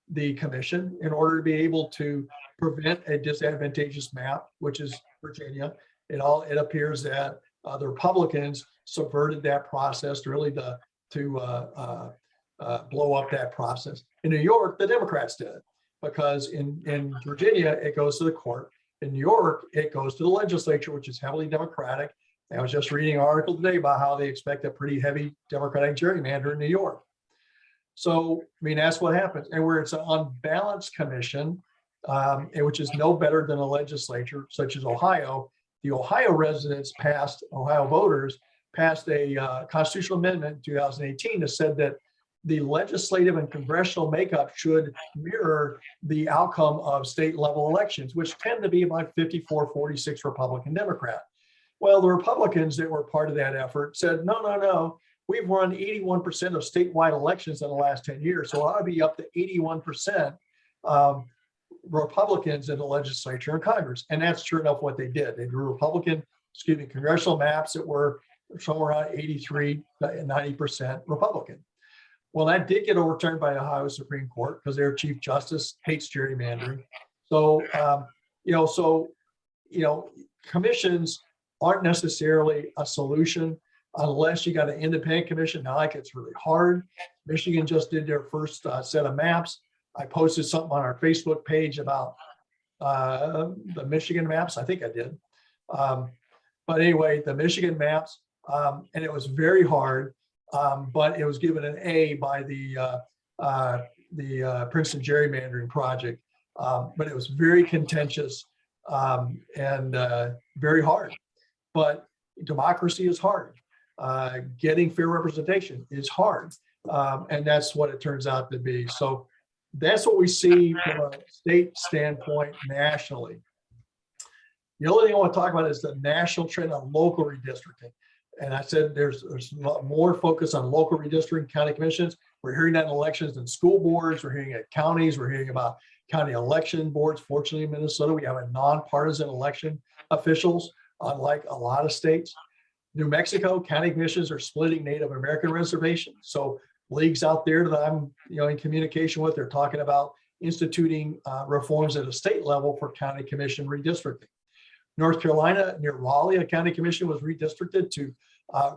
the commission in order to be able to prevent a disadvantageous map, which is Virginia. It appears that the Republicans subverted that process to really to blow up that process. In New York, the Democrats did it, because in Virginia, it goes to the court. In New York, it goes to the legislature, which is heavily Democratic. I was just reading an article today about how they expect a pretty heavy Democratic gerrymander in New York. So, I mean, that's what happens. And where it's an unbalanced commission, and which is no better than a legislature such as Ohio, the Ohio residents passed, Ohio voters passed a constitutional amendment in 2018 that said that the legislative and congressional makeup should mirror the outcome of state level elections, which tend to be about 54-46 Republican Democrat. Well, the Republicans that were part of that effort said, no, no, no, we've run 81% of statewide elections in the last 10 years. So it ought to be up to 81% Republicans in the legislature and Congress. And that's sure enough what they did. They drew congressional maps that were somewhere around 83, 90% Republican. Well, that did get overturned by the Ohio Supreme Court because their Chief Justice hates gerrymandering. So, commissions aren't necessarily a solution unless you got an independent commission. Now, like, it's really hard. Michigan just did their first set of maps. I posted something on our Facebook page about the Michigan maps. I think I did. But anyway, the Michigan maps, and it was very hard, but it was given an A by the Princeton Gerrymandering Project. But it was very contentious and very hard. But democracy is hard. Getting fair representation is hard. And that's what it turns out to be. So that's what we see from a state standpoint nationally. The only thing I want to talk about is the national trend on local redistricting. And I said there's a lot more focus on local redistricting, county commissions. We're hearing that in elections and school boards. We're hearing at counties. We're hearing about county election boards. Fortunately, in Minnesota, we have a nonpartisan election officials, unlike a lot of states. New Mexico, county commissions are splitting Native American reservations. So leagues out there that I'm in communication with, they're talking about instituting reforms at a state level for county commission redistricting. North Carolina, near Raleigh, a county commission was redistricted to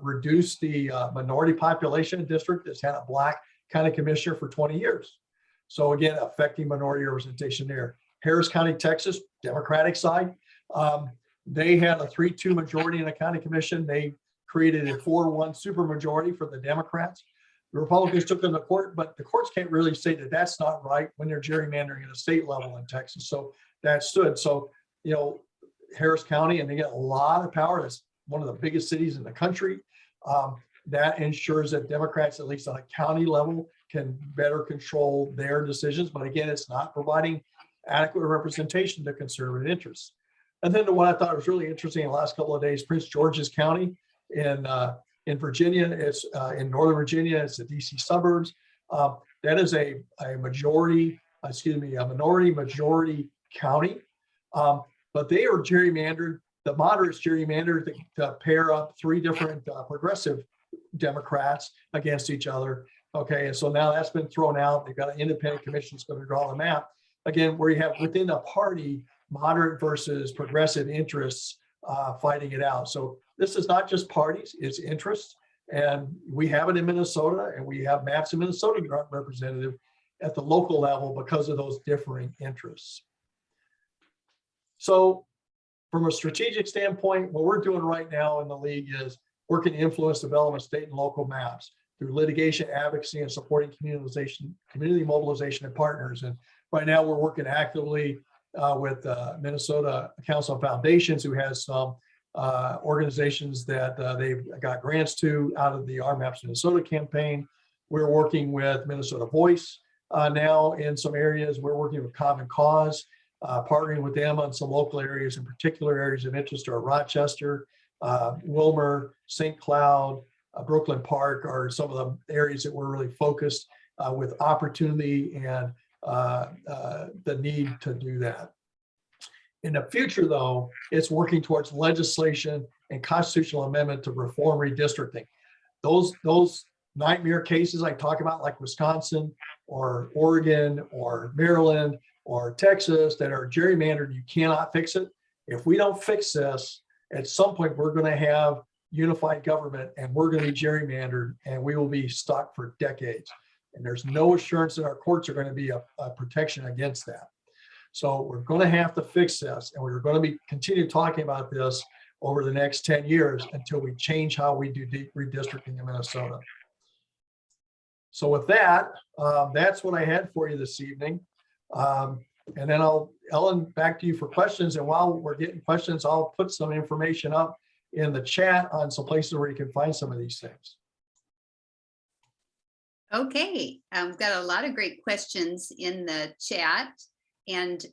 reduce the minority population district that's had a Black county commissioner for 20 years. So again, affecting minority representation there. Harris County, Texas, Democratic side, they had a 3-2 majority in a county commission. They created a 4-1 supermajority for the Democrats. The Republicans took them to court, but the courts can't really say that that's not right when they're gerrymandering at a state level in Texas. So that stood. So, Harris County, and they get a lot of power. That's one of the biggest cities in the country. That ensures that Democrats, at least on a county level, can better control their decisions. But again, it's not providing adequate representation to conservative interests. And then the one I thought was really interesting in the last couple of days, Prince George's County in Virginia, it's in Northern Virginia, it's the DC suburbs. That is a minority majority county. But they are gerrymandered, the moderates gerrymandered to pair up 3 different progressive Democrats against each other. Okay, and so now that's been thrown out. They've got an independent commission that's going to draw the map. Again, where you have within a party, moderate versus progressive interests fighting it out. So this is not just parties, it's interests. And we have it in Minnesota, and we have maps in Minnesota that aren't representative at the local level because of those differing interests. So from a strategic standpoint, what we're doing right now in the league is working to influence development of state and local maps through litigation, advocacy, and supporting community mobilization and partners. And right now we're working actively with Minnesota Council of Foundations, who has some organizations that they've got grants to out of the Our Maps Minnesota campaign. We're working with Minnesota Voice now in some areas. We're working with Common Cause, partnering with them on some local areas, in particular areas of interest are Rochester, Wilmer, St. Cloud, Brooklyn Park are some of the areas that we're really focused with opportunity and the need to do that. In the future, though, it's working towards legislation and constitutional amendment to reform redistricting. Those nightmare cases I talk about, like Wisconsin or Oregon or Maryland or Texas, that are gerrymandered, you cannot fix it. If we don't fix this, at some point we're going to have unified government and we're going to be gerrymandered and we will be stuck for decades. And there's no assurance that our courts are going to be a protection against that. So we're going to have to fix this, and we're going to continue talking about this over the next 10 years until we change how we do redistricting in Minnesota. So with that, that's what I had for you this evening. And then Ellen, back to you for questions. And while we're getting questions, I'll put some information up in the chat on some places where you can find some of these things. Okay, we've got a lot of great questions in the chat, and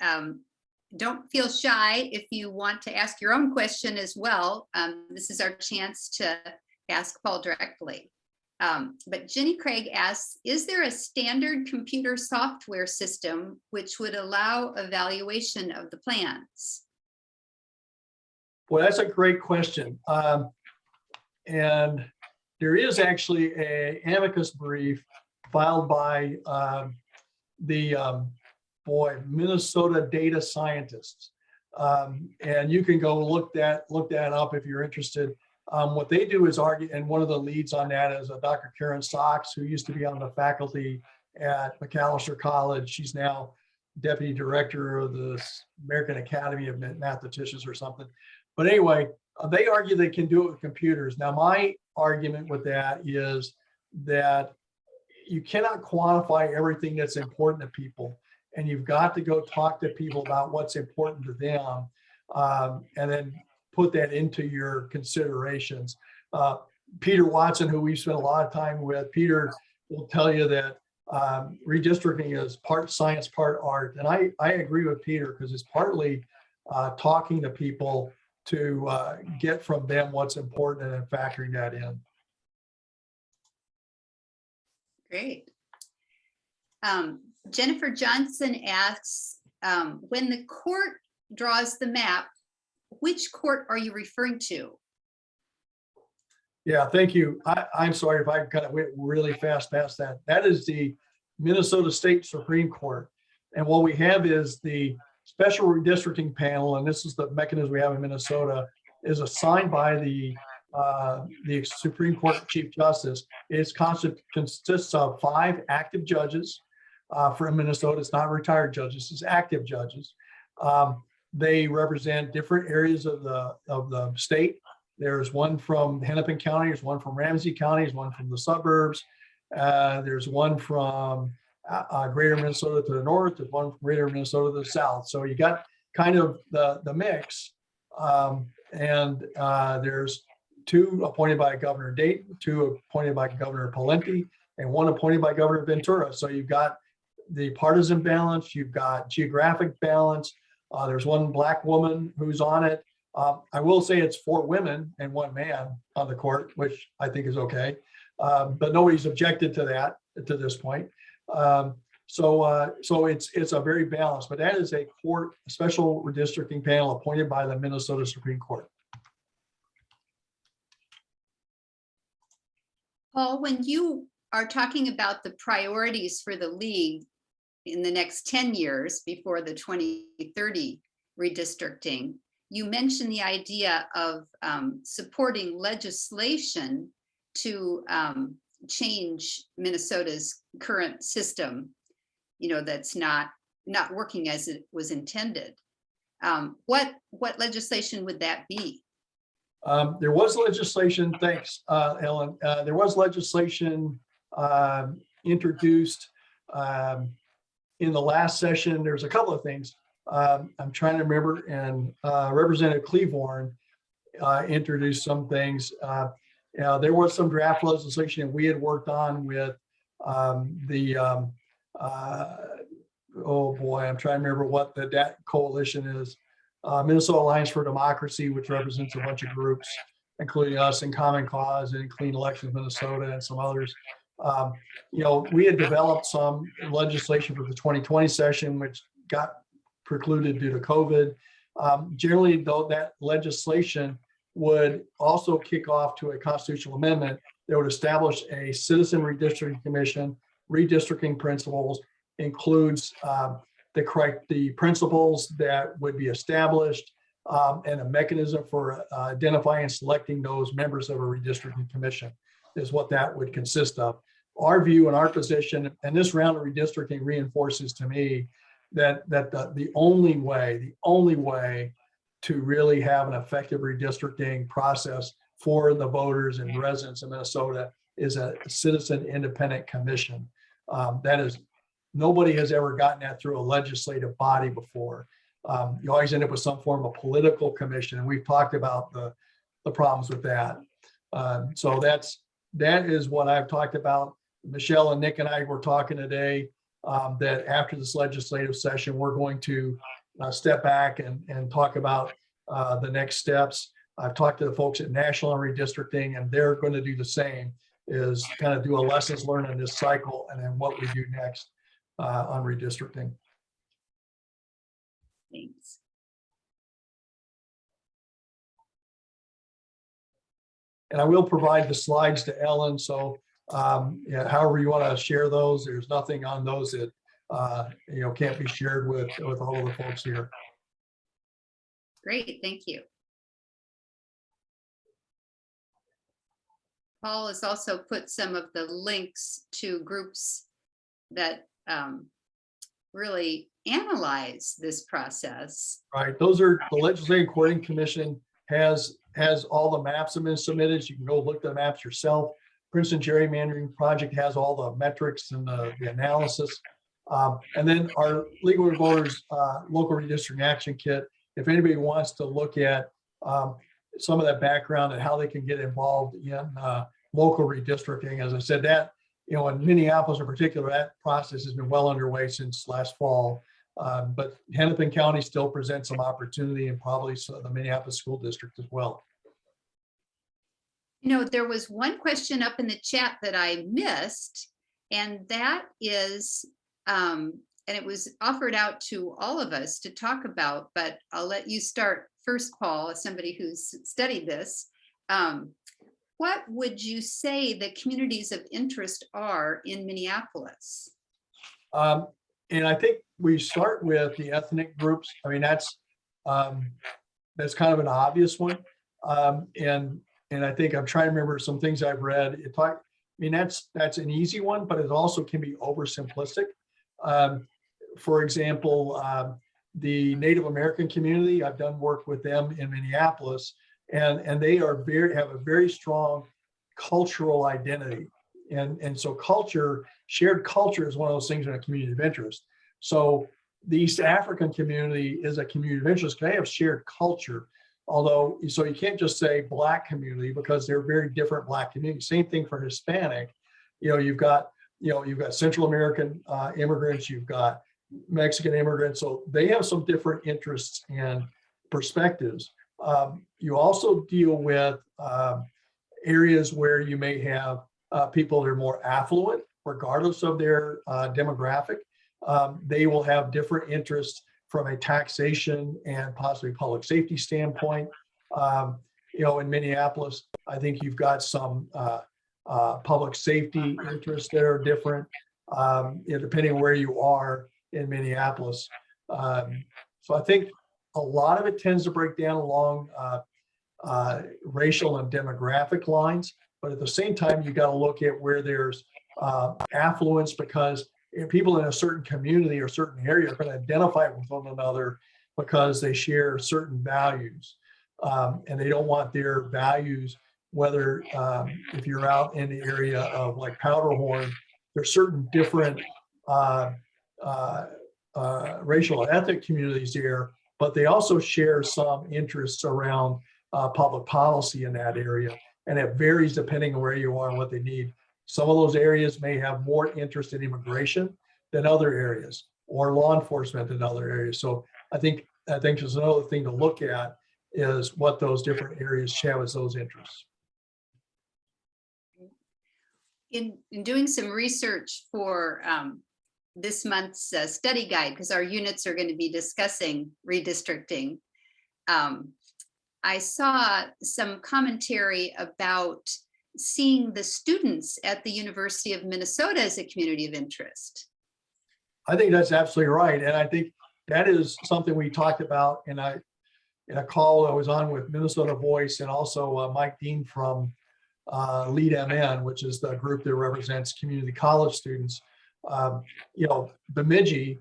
don't feel shy if you want to ask your own question as well. This is our chance to ask Paul directly. But Jenny Craig asks, is there a standard computer software system which would allow evaluation of the plans? Well, that's a great question. And there is actually an amicus brief filed by the Minnesota data scientists. And you can go look that up if you're interested. What they do is argue, and one of the leads on that is Dr. Karen Sachs, who used to be on the faculty at McAllister College. She's now deputy director of the American Academy of Mathematicians or something. But anyway, they argue they can do it with computers. Now, my argument with that is that you cannot quantify everything that's important to people, and you've got to go talk to people about what's important to them, and then put that into your considerations. Peter Watson, who we've spent a lot of time with, Peter will tell you that redistricting is part science, part art. And I agree with Peter, because it's partly talking to people to get from them what's important and factoring that in. Great. Jennifer Johnson asks, when the court draws the map, which court are you referring to? Yeah, thank you. I'm sorry if I kind of went really fast past that. That is the Minnesota State Supreme Court. And what we have is the special redistricting panel, and this is the mechanism we have in Minnesota, is assigned by the Supreme Court Chief Justice. It consists of 5 active judges from Minnesota. It's not retired judges, it's active judges. They represent different areas of the state. There's one from Hennepin County, there's one from Ramsey County, there's one from the suburbs. There's one from greater Minnesota to the north, there's one from greater Minnesota to the south. So you got kind of the mix. There's 2 appointed by Governor Dayton, 2 appointed by Governor Pawlenty, and 1 appointed by Governor Ventura. So you've got the partisan balance, you've got geographic balance. There's 1 Black woman who's on it. I will say it's 4 women and 1 man on the court, which I think is okay. But nobody's objected to that to this point. So it's a very balanced, but that is a special redistricting panel appointed by the Minnesota Supreme Court. Paul, when you are talking about the priorities for the league in the next 10 years before the 2030 redistricting, you mentioned the idea of supporting legislation to change Minnesota's current system, that's not working as it was intended. What legislation would that be? There was legislation, thanks, Ellen. There was legislation introduced in the last session. There's a couple of things I'm trying to remember, and Representative Cleavorn introduced some things. There was some draft legislation we had worked on with oh boy, I'm trying to remember what that coalition is. Minnesota Alliance for Democracy, which represents a bunch of groups, including us in Common Cause and Clean Elections Minnesota and some others. We had developed some legislation for the 2020 session, which got precluded due to COVID. Generally, though, that legislation would also kick off to a constitutional amendment that would establish a citizen redistricting commission. Redistricting principles includes the principles that would be established and a mechanism for identifying and selecting those members of a redistricting commission is what that would consist of. Our view and our position, and this round of redistricting reinforces to me that the only way to really have an effective redistricting process for the voters and residents of Minnesota is a citizen independent commission. That is, nobody has ever gotten that through a legislative body before. You always end up with some form of political commission, and we've talked about the problems with that. So that is what I've talked about. Michelle and Nick and I were talking today that after this legislative session, we're going to step back and talk about the next steps. I've talked to the folks at National and Redistricting, and they're going to do the same, is kind of do a lessons learned in this cycle and then what we do next on redistricting. Thanks. And I will provide the slides to Ellen. So yeah, however you want to share those, there's nothing on those that can't be shared with all of the folks here. Great, thank you. Paul has also put some of the links to groups that really analyze this process. Right, those are the Legislative Coordinating Commission has all the maps that have been submitted. So you can go look at the maps yourself. Princeton Gerrymandering Project has all the metrics and the analysis. And then our Legal Voters Local Redistricting Action Kit, if anybody wants to look at some of that background and how they can get involved in local redistricting, as I said, that, in Minneapolis in particular, that process has been well underway since last fall. But Hennepin County still presents some opportunity, and probably the Minneapolis School District as well. There was one question up in the chat that I missed, and that is, and it was offered out to all of us to talk about, but I'll let you start first, Paul, as somebody who's studied this. What would you say the communities of interest are in Minneapolis? And I think we start with the ethnic groups. I mean, that's kind of an obvious one. And I think I'm trying to remember some things I've read. That's an easy one, but it also can be oversimplistic. For example, the Native American community, I've done work with them in Minneapolis, and they have a very strong cultural identity. And so shared culture is one of those things in a community of interest. So the East African community is a community of interest because they have shared culture. Although, so you can't just say Black community, because they're very different Black communities. Same thing for Hispanic. You've got Central American immigrants, you've got Mexican immigrants. So they have some different interests and perspectives. You also deal with areas where you may have people that are more affluent, regardless of their demographic. They will have different interests from a taxation and possibly public safety standpoint. In Minneapolis, I think you've got some public safety interests that are different, depending on where you are in Minneapolis. So I think a lot of it tends to break down along racial and demographic lines, but at the same time, you got to look at where there's affluence, because people in a certain community or certain area are going to identify with one another because they share certain values, and they don't want their values, whether if you're out in the area of like Powderhorn, there's certain different racial and ethnic communities there, but they also share some interests around public policy in that area, and it varies depending on where you are and what they need. Some of those areas may have more interest in immigration than other areas, or law enforcement than other areas. So I think there's another thing to look at, is what those different areas have as those interests. In doing some research for this month's study guide, because our units are going to be discussing redistricting, I saw some commentary about seeing the students at the University of Minnesota as a community of interest. I think that's absolutely right. And I think that is something we talked about in a call I was on with Minnesota Voice, and also Mike Dean from Lead MN, which is the group that represents community college students. Bemidji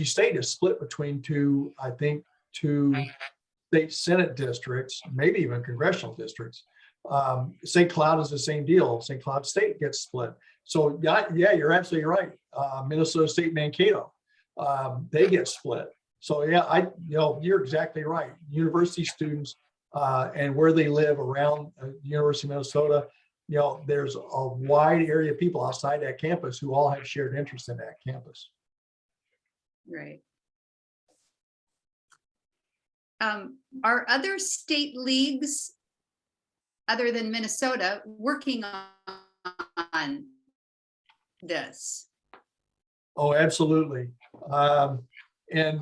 State is split between two state Senate districts, maybe even congressional districts. St. Cloud is the same deal. St. Cloud State gets split. So yeah, you're absolutely right. Minnesota State Mankato, they get split. So yeah, you're exactly right. University students and where they live around University of Minnesota, there's a wide area of people outside that campus who all have shared interest in that campus. Right. Are other state leagues other than Minnesota working on this? Oh, absolutely. And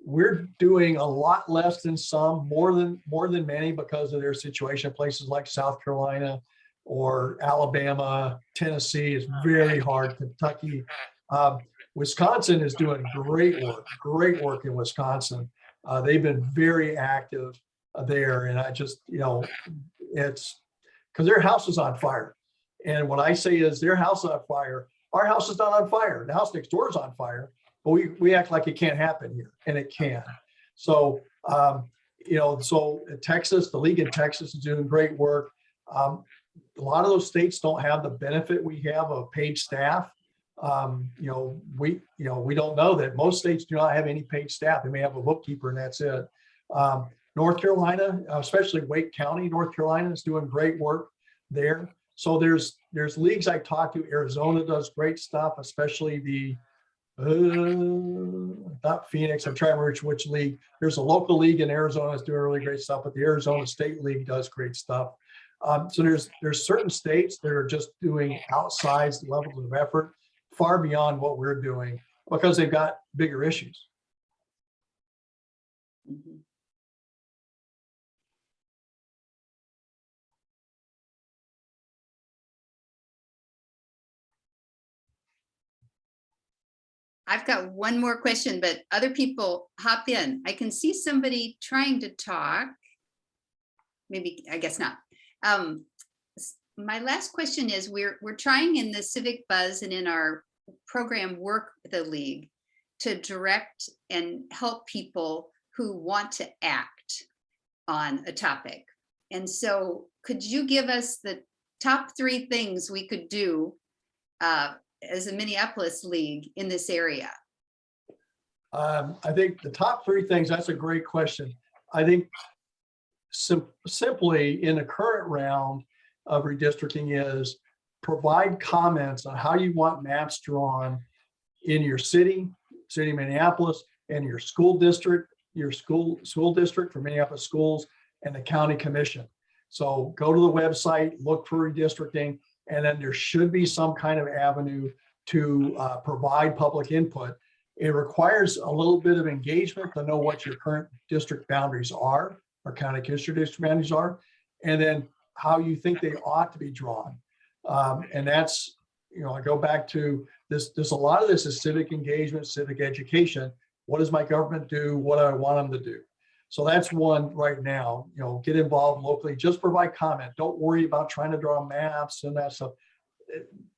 we're doing a lot less than some, more than many, because of their situation. Places like South Carolina or Alabama, Tennessee is very hard. Kentucky, Wisconsin is doing great work in Wisconsin. They've been very active there, and I just, it's because their house is on fire. And what I say is their house is on fire. Our house is not on fire. The house next door is on fire, but we act like it can't happen here, and it can. So, so Texas, the league in Texas is doing great work. A lot of those states don't have the benefit we have of paid staff. We don't know that most states do not have any paid staff. They may have a bookkeeper and that's it. North Carolina, especially Wake County, North Carolina is doing great work there. So there's leagues I talk to. Arizona does great stuff, especially not Phoenix. I'm trying to reach which league. There's a local league in Arizona that's doing really great stuff, but the Arizona State League does great stuff. So there's certain states that are just doing outsized levels of effort, far beyond what we're doing, because they've got bigger issues. Mhm. I've got one more question, but other people hop in. I can see somebody trying to talk. Maybe, I guess not. My last question is, we're trying in the Civic Buzz and in our program work with the league to direct and help people who want to act on a topic. And so could you give us the top 3 things we could do as a Minneapolis league in this area? I think the top 3 things, that's a great question. I think simply in the current round of redistricting is provide comments on how you want maps drawn in your city of Minneapolis, and your school district, for Minneapolis schools, and the county commission. So go to the website, look for redistricting, and then there should be some kind of avenue to provide public input. It requires a little bit of engagement to know what your current district boundaries are, or county district boundaries are, and then how you think they ought to be drawn. And that's, I go back to this, there's a lot of this is civic engagement, civic education. What does my government do? What do I want them to do? So that's one right now, get involved locally, just provide comment. Don't worry about trying to draw maps and that stuff.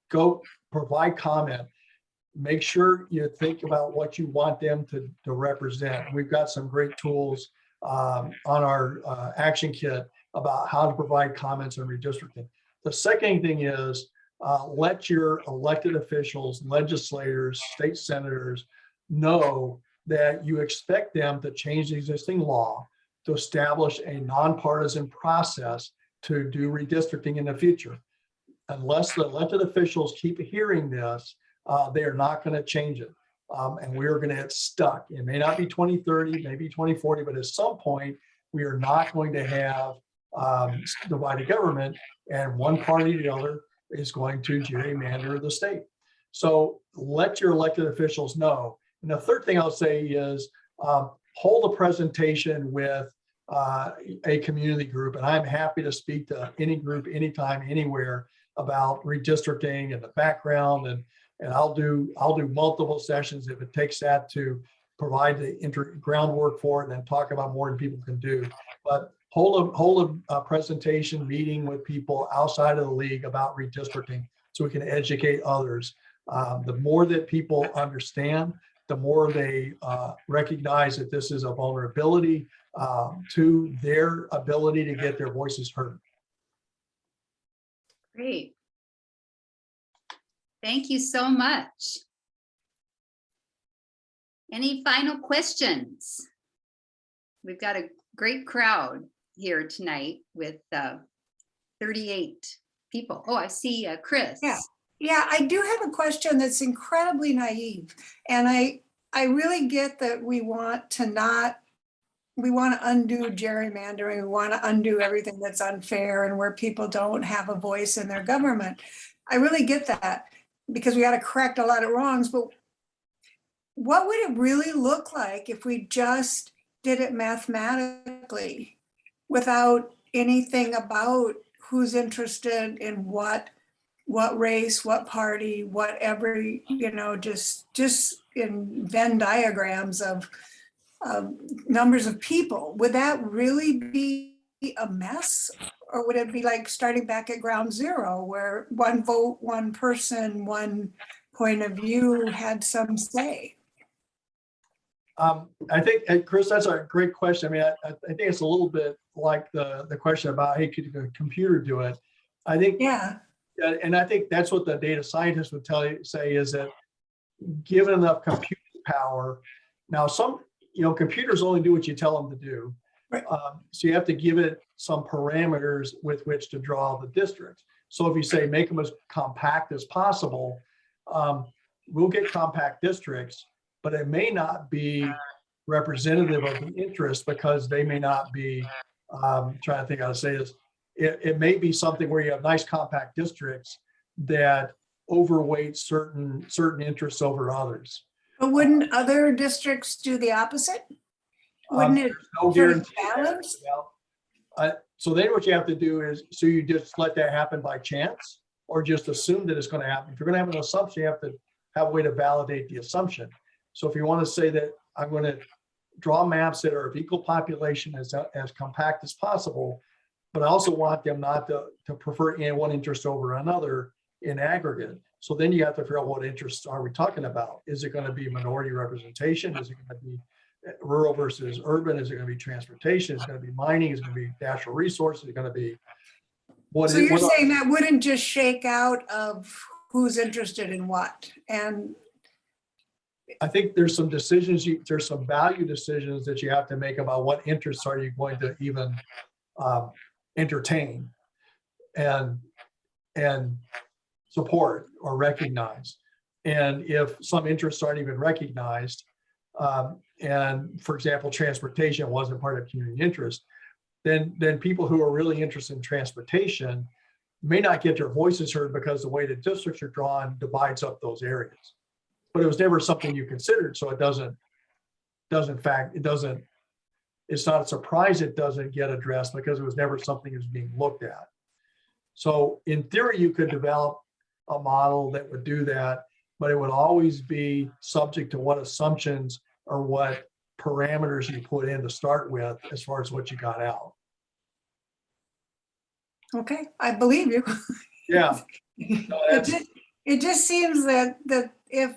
Go provide comment. Make sure you think about what you want them to represent. We've got some great tools on our action kit about how to provide comments on redistricting. The second thing is let your elected officials, legislators, state senators know that you expect them to change the existing law to establish a nonpartisan process to do redistricting in the future. Unless the elected officials keep hearing this, they are not going to change it. And we're going to get stuck. It may not be 2030, maybe 2040, but at some point, we are not going to have divided government, and one party or the other is going to gerrymander the state. So let your elected officials know. And the third thing I'll say is hold a presentation with a community group. And I'm happy to speak to any group, anytime, anywhere about redistricting and the background. And I'll do multiple sessions if it takes that to provide the groundwork for it and then talk about more than people can do. But hold a presentation meeting with people outside of the league about redistricting so we can educate others. The more that people understand, the more they recognize that this is a vulnerability, to their ability to get their voices heard. Great. Thank you so much. Any final questions? We've got a great crowd here tonight with 38 people. Oh, I see Chris. Yeah, I do have a question that's incredibly naive. And I really get that we want to undo gerrymandering. We want to undo everything that's unfair and where people don't have a voice in their government. I really get that because we got to correct a lot of wrongs. But what would it really look like if we just did it mathematically without anything about who's interested in what race, what party, whatever, just in Venn diagrams of numbers of people? Would that really be a mess? Or would it be like starting back at ground zero where one vote, one person, one point of view had some say? I think, Chris, that's a great question. I mean, I think it's a little bit like the question about, hey, could a computer do it? I think, Yeah. and I think that's what the data scientists would say is that given enough computing power, now computers only do what you tell them to do. Right. So you have to give it some parameters with which to draw the districts. So if you say make them as compact as possible, we'll get compact districts, but it may not be representative of the interest because they may not be, trying to think how to say this. It may be something where you have nice compact districts that overweight certain interests over others. But wouldn't other districts do the opposite? Wouldn't it no sort of guarantee that. balance? So then what you have to do is, so you just let that happen by chance or just assume that it's going to happen. If you're going to have an assumption, you have to have a way to validate the assumption. So if you want to say that I'm going to draw maps that are of equal population as compact as possible, but I also want them not to prefer one interest over another in aggregate. So then you have to figure out what interests are we talking about? Is it going to be minority representation? Is it going to be rural versus urban? Is it going to be transportation? Is it going to be mining? Is it going to be natural resources? Is it going to be what? So you're saying that wouldn't just shake out of who's interested in what? And I think there's some decisions, there's some value decisions that you have to make about what interests are you going to even entertain and support or recognize. And if some interests aren't even recognized, and for example, transportation wasn't part of community interest, then people who are really interested in transportation may not get their voices heard because the way the districts are drawn divides up those areas. But it was never something you considered, so it's not a surprise it doesn't get addressed because it was never something that was being looked at. So in theory, you could develop a model that would do that, but it would always be subject to what assumptions or what parameters you put in to start with as far as what you got out. okay, I believe you. Yeah. No, It just seems that if,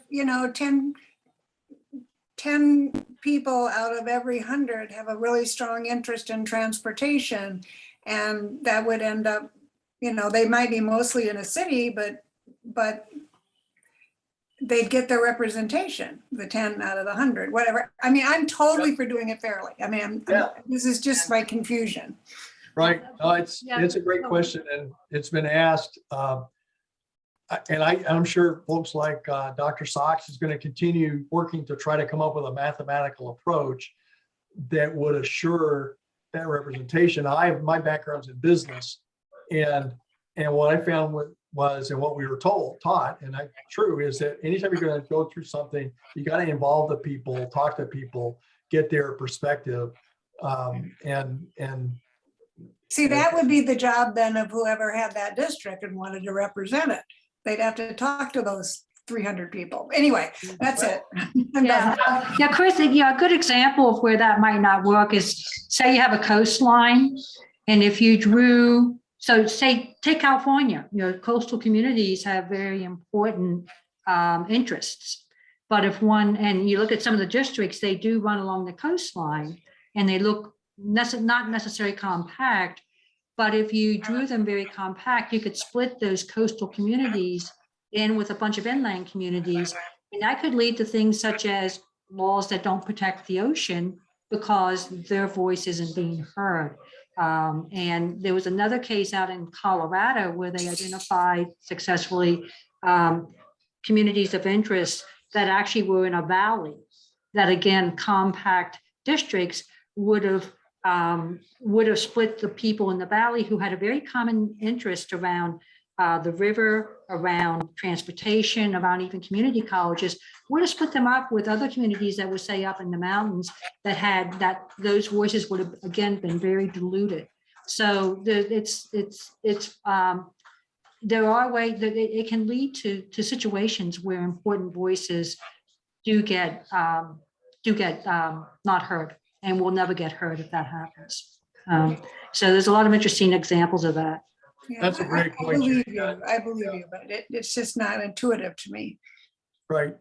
10 people out of every 100 have a really strong interest in transportation, and that would end up, they might be mostly in a city, but they'd get their representation, the 10 out of the 100, whatever. I mean, I'm totally for doing it fairly. I mean, this is just my confusion. right. No, it's a great question, and it's been asked. And I'm sure folks like Dr. Sox is going to continue working to try to come up with a mathematical approach that would assure that representation. My background's in business, and what I found was, and what we were taught, and true, is that anytime you're going to go through something, you got to involve the people, talk to people, get their perspective, and See, that would be the job then of whoever had that district and wanted to represent it. They'd have to talk to those 300 people. Anyway, that's it. I'm done. Yeah, Chris, a good example of where that might not work is, say you have a coastline, and if you drew, so say, take California, coastal communities have very important interests. But and you look at some of the districts, they do run along the coastline, and they look not necessarily compact, but if you drew them very compact, you could split those coastal communities in with a bunch of inland communities. And that could lead to things such as laws that don't protect the ocean because their voice isn't being heard. And there was another case out in Colorado where they identified successfully communities of interest that actually were in a valley, that again, compact districts would have split the people in the valley who had a very common interest around the river, around transportation, around even community colleges, would have split them up with other communities that would say up in the mountains that those voices would have again been very diluted. So there are ways that it can lead to situations where important voices do get not heard and will never get heard if that happens. So there's a lot of interesting examples of that. Yeah, That's a great I point. believe you. I believe you, but it's just not intuitive to me. Right.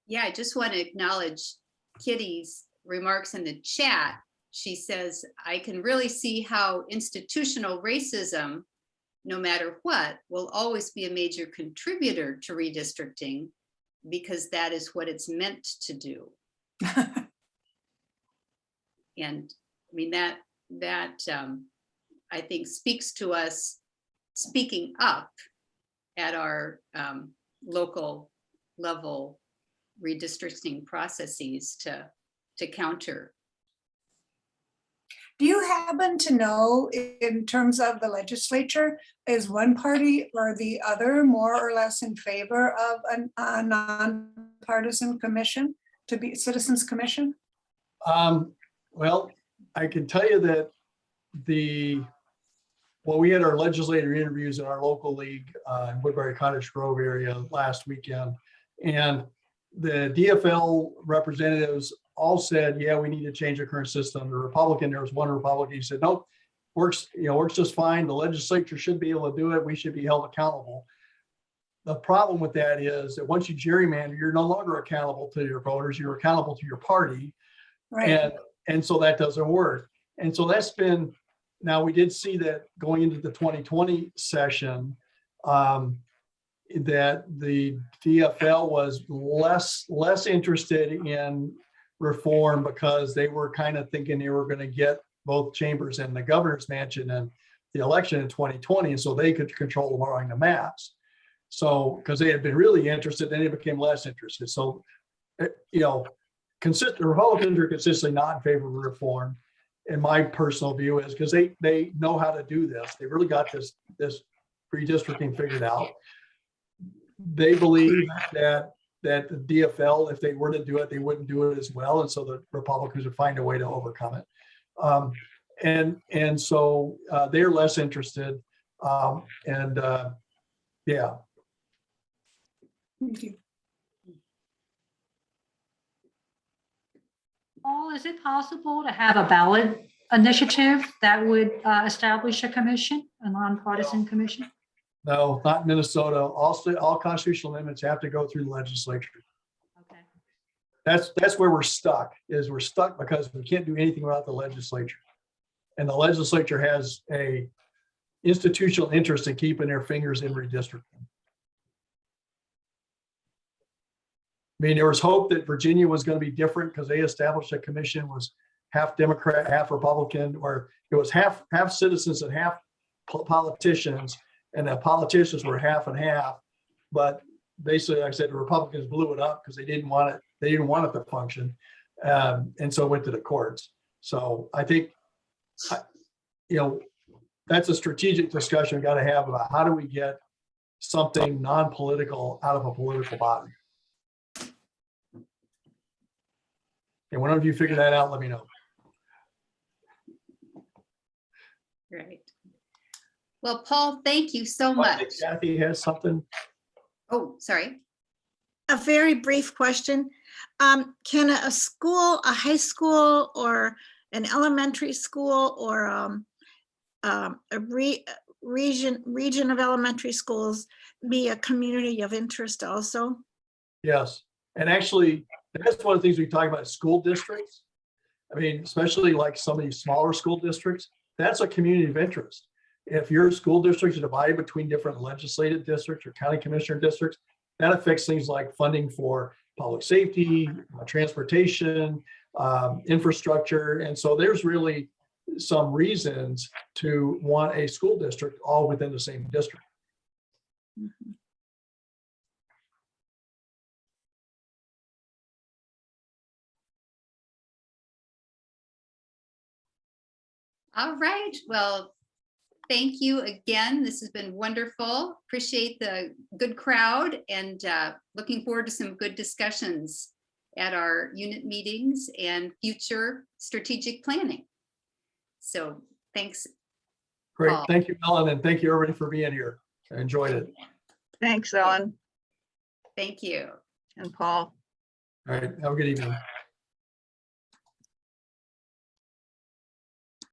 Yeah, I just want to acknowledge Kitty's remarks in the chat. She says, I can really see how institutional racism, no matter what, will always be a major contributor to redistricting because that is what it's meant to do. And I mean, that I think speaks to us speaking up at our local level redistricting processes to counter. Do you happen to know, in terms of the legislature, is one party or the other more or less in favor of a nonpartisan commission to be Citizens Commission? Well, I can tell you that we had our legislator interviews in our local league in Woodbury Cottage Grove area last weekend, and the DFL representatives all said, yeah, we need to change the current system. The Republican, there was one Republican, he said, nope, works just fine. The legislature should be able to do it. We should be held accountable. The problem with that is that once you gerrymander, you're no longer accountable to your voters, you're accountable to your party. Right. And so that doesn't work. And so that's been, now we did see that going into the 2020 session, that the DFL was less interested in reform because they were kind of thinking they were going to get both chambers and the governor's mansion and the election in 2020, and so they could control the along the maps. So because they had been really interested, then they became less interested. So Republicans are consistently not in favor of reform, in my personal view, is because they know how to do this. They really got this redistricting figured out. They believe that the DFL, if they were to do it, they wouldn't do it as well, and so the Republicans would find a way to overcome it. And so they're less interested. Yeah. Thank you. Paul, is it possible to have a ballot initiative that would establish a commission, a nonpartisan commission? No, not Minnesota. All constitutional amendments have to go through the legislature. Okay. That's where we're stuck, we're stuck because we can't do anything without the legislature. And the legislature has a institutional interest in keeping their fingers in redistricting. I mean, there was hope that Virginia was going to be different because they established a commission was half Democrat, half Republican, or it was half citizens and half politicians, and the politicians were half and half. But basically, like I said, the Republicans blew it up because they didn't want it. They didn't want it to function, and so it went to the courts. So I think, that's a strategic discussion we got to have about how do we get something non-political out of a political body. And whenever you figure that out, let me know. Right. Well, Paul, thank you so much. Kathy has something. Oh, sorry. A very brief question. Can a school, a high school or an elementary school or region of elementary schools be a community of interest also? Yes, and actually, that's one of the things we talk about, school districts. I mean, especially like some of these smaller school districts, that's a community of interest. If your school districts are divided between different legislative districts or county commissioner districts, that affects things like funding for public safety, transportation, infrastructure. And so there's really some reasons to want a school district all within the same district. Mhm. All right, well, thank you again. This has been wonderful. Appreciate the good crowd and looking forward to some good discussions at our unit meetings and future strategic planning. So thanks. Great. Paul. Thank you, Ellen, and thank you everybody for being here. I enjoyed it. Thanks, Ellen Thank you. and Paul. All right. Have a good evening.